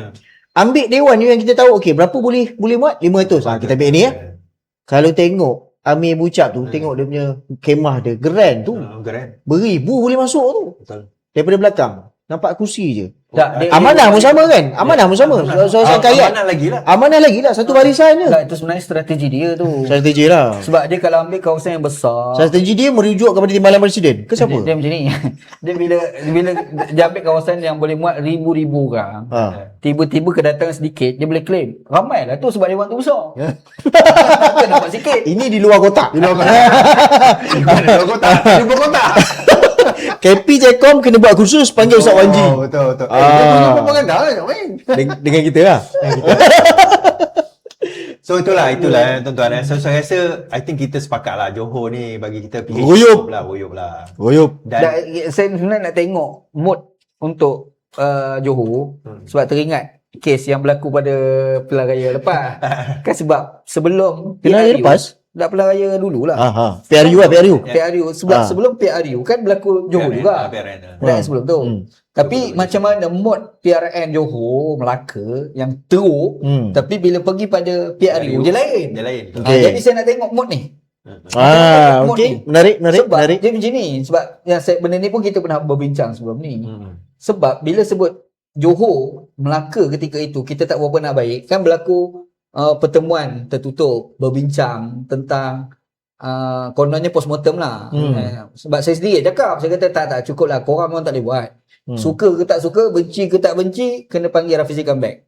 Ambil dewan ni yang kita tahu, okey, berapa boleh muat? 500. Kita ambil ni ya. Kalau tengok Amir Bucap tu, tengok dia punya kemah dia, grand tu. Beribu boleh masuk tu. Betul. Daripada belakang. Nampak kursi je. Amanah pun sama kan? Amanah pun sama. Soal kaya. Amanah lagi lah. Satu barisan je. Tak, itu sebenarnya strategi dia tu. Strategi lah. Sebab dia kalau ambil kawasan yang besar, strategi dia merujuk kepada timbalan presiden. Ke siapa? Dia macam ni. Dia bila dia ambil kawasan yang boleh muat ribu-ribu orang, tiba-tiba kedatangan sedikit, dia boleh claim. Ramai lah tu sebab dewan tu besar. Kita dapat sikit. Ini di luar kotak. Di luar kotak. Di luar kotak. KP Jekom kena buat khusus panggil Ustaz Wanji. Betul. Dia punya propaganda lah nak main. Dengan kita lah. So itulah tuan-tuan. So saya rasa I think kita sepakat lah Johor ni bagi kita PH Royup lah. Dan saya sebenarnya nak tengok mood untuk Johor sebab teringat kes yang berlaku pada pilihan raya lepas. Kan sebab sebelum pilihan raya lepas dah pilihan raya dululah. PRU sebelum PRU kan berlaku Johor juga. Dan sebelum tu. Tapi macam mana mood PRN Johor Melaka yang teruk, tapi bila pergi pada PRU dia lain. Jadi saya nak tengok mood ni. Okey, menarik. Sebab dia macam ni. Sebab benda ni pun kita pernah berbincang sebelum ni. Sebab bila sebut Johor Melaka ketika itu kita tak berapa nak baik, kan berlaku pertemuan tertutup berbincang tentang kononnya postmortem lah. Sebab saya sendiri cakap, saya kata tak cukup lah, korang memang tak boleh buat. Suka ke tak suka, benci ke tak benci, kena panggil Rafizi comeback.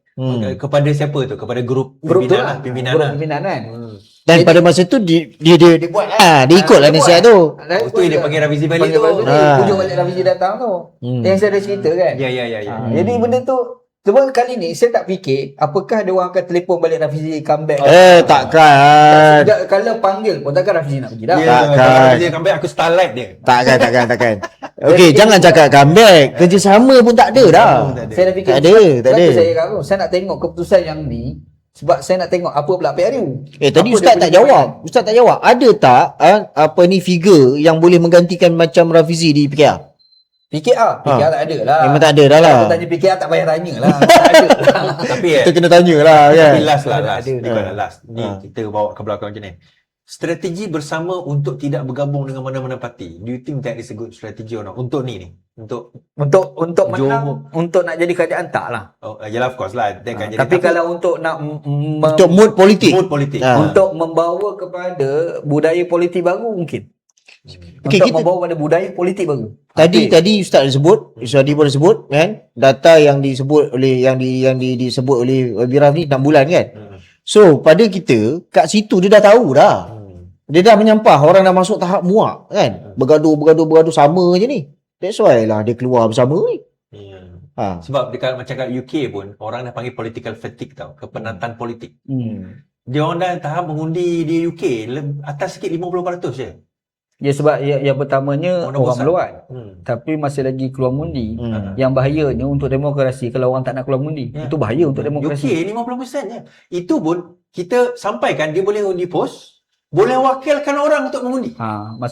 Kepada siapa tu? Kepada grup Grup tu pimpinan lah. Pimpinan Grup lah. pimpinan kan. Dan pada masa tu dia buat dia ikut lah nasihat tu. Oh, tu yang dia panggil Rafizi balik tu. Pujuk balik Rafizi datang tu. Yang saya ada cerita kan. Ya. Jadi benda tu cuma kali ni saya tak fikir apakah dia orang akan telefon balik Rafizi comeback. Takkan. Kalau panggil pun takkan Rafizi nak pergi dah. Takkan. Dia comeback aku starlight dia. Takkan. Okey, jangan cakap comeback. Kerjasama pun tak ada dah. Saya dah fikir. Tak ada. Saya nak tengok keputusan yang ni sebab saya nak tengok apa pula PRU. Tadi Ustaz tak jawab. Ustaz tak jawab. Ada tak figure yang boleh menggantikan macam Rafizi di PKR? PKR tak ada lah. Memang tak ada dah lah. Kalau tanya PKR tak payah tanya lah. Tak ada lah. Tapi Kita kena tanya lah kan. Tapi last. Ada. Ni bukan last. Ni kita bawa ke belakang macam ni. Strategi bersama untuk tidak bergabung dengan mana-mana parti. Do you think that is a good strategy or not? Untuk ni. Untuk menang, untuk nak jadi kerajaan tak lah. Yalah of course lah. Tapi kalau untuk nak Untuk mood politik. untuk membawa kepada budaya politik baru mungkin. Untuk membawa kepada budaya politik baru. Tadi Ustaz dah sebut, Ustaz pun dah sebut kan, data yang disebut oleh disebut oleh Biraf ni 6 bulan kan. So pada kita kat situ dia dah tahu dah. Dia dah menyampah, orang dah masuk tahap muak kan. Bergaduh sama je ni. That's why lah dia keluar bersama ni. Sebab dekat macam kat UK pun orang dah panggil political fatigue tau, kepenatan politik. Dia orang dah tahap mengundi di UK atas sikit 50% je. Ya sebab yang pertamanya orang meluat. Tapi masih lagi keluar mundi. Yang bahayanya untuk demokrasi kalau orang tak nak keluar mundi. Itu bahaya untuk demokrasi. UK 50% je. Itu pun kita sampaikan dia boleh undi pos, boleh wakilkan orang untuk mengundi.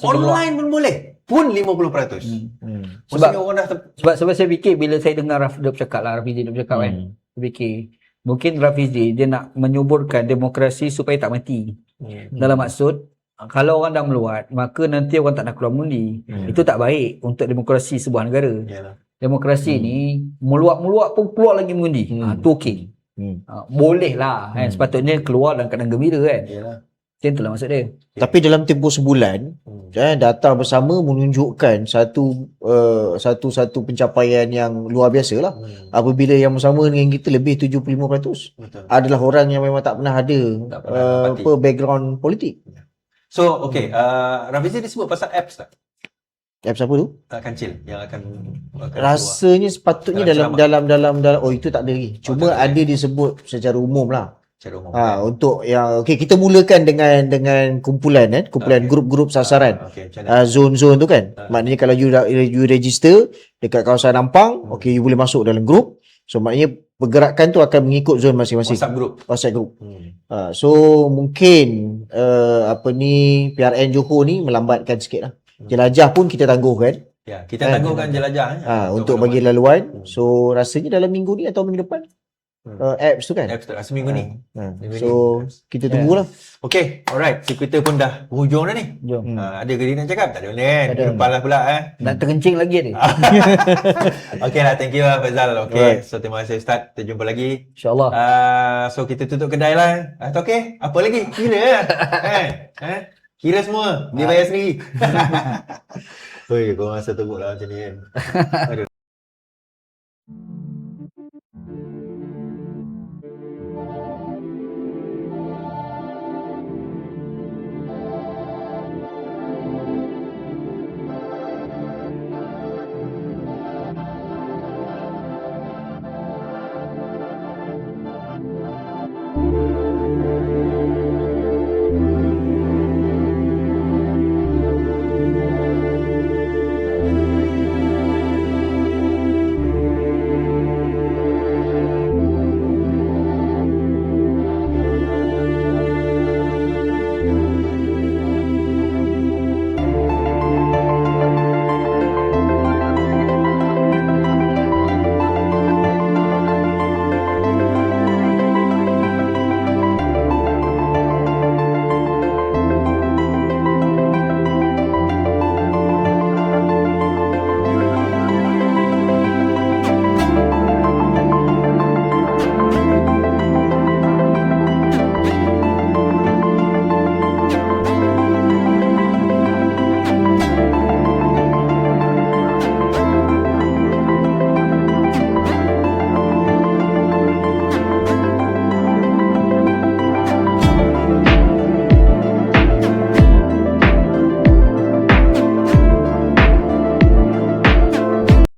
Online pun boleh. Pun 50%. Sebab saya fikir bila saya dengar Rafizi bercakap kan. Saya fikir mungkin Rafizi dia nak menyuburkan demokrasi supaya tak mati. Dalam maksud kalau orang dah meluat, maka nanti orang tak nak keluar mundi. Itu tak baik untuk demokrasi sebuah negara. Demokrasi ni meluat-meluat pun keluar lagi mengundi. Itu okey. Boleh lah kan. Sepatutnya keluar dalam keadaan gembira kan. Macam itulah maksud dia. Tapi dalam tempoh sebulan, data bersama menunjukkan satu pencapaian yang luar biasa lah. Apabila yang bersama dengan kita lebih 75% adalah orang yang memang tak pernah ada background politik. So, okay. Rafizi disebut pasal apps tak? Apps apa tu? Kancil yang akan rasanya sepatutnya dalam itu tak ada lagi. Cuma ada disebut secara umum lah. Untuk yang kita mulakan dengan kumpulan grup-grup sasaran. Zone-zone tu kan. Maknanya kalau you register dekat kawasan Ampang, you boleh masuk dalam grup. So maknanya pergerakan tu akan mengikut zone masing-masing. WhatsApp group. So mungkin PRN Johor ni melambatkan sikit lah. Jelajah pun kita tangguhkan. Ya, kita tangguhkan jelajah untuk bagi laluan. So rasanya dalam minggu ni atau minggu depan. Apps tu kan? Apps tu seminggu ni. So kita tunggulah. Okay, alright. So kita pun dah berhujung dah ni. Ada ke dia nak cakap? Tak ada kan? Lupalah pula Nak terkencing lagi ni. Okay lah, thank you lah Faizal. Okay, so terima kasih Ustaz. Kita jumpa lagi. InsyaAllah. So kita tutup kedai lah. Okay, apa lagi? Kira lah. Kira semua. Dia bayar sendiri. Oi, kau masa tebuk lah macam ni kan. Aduh.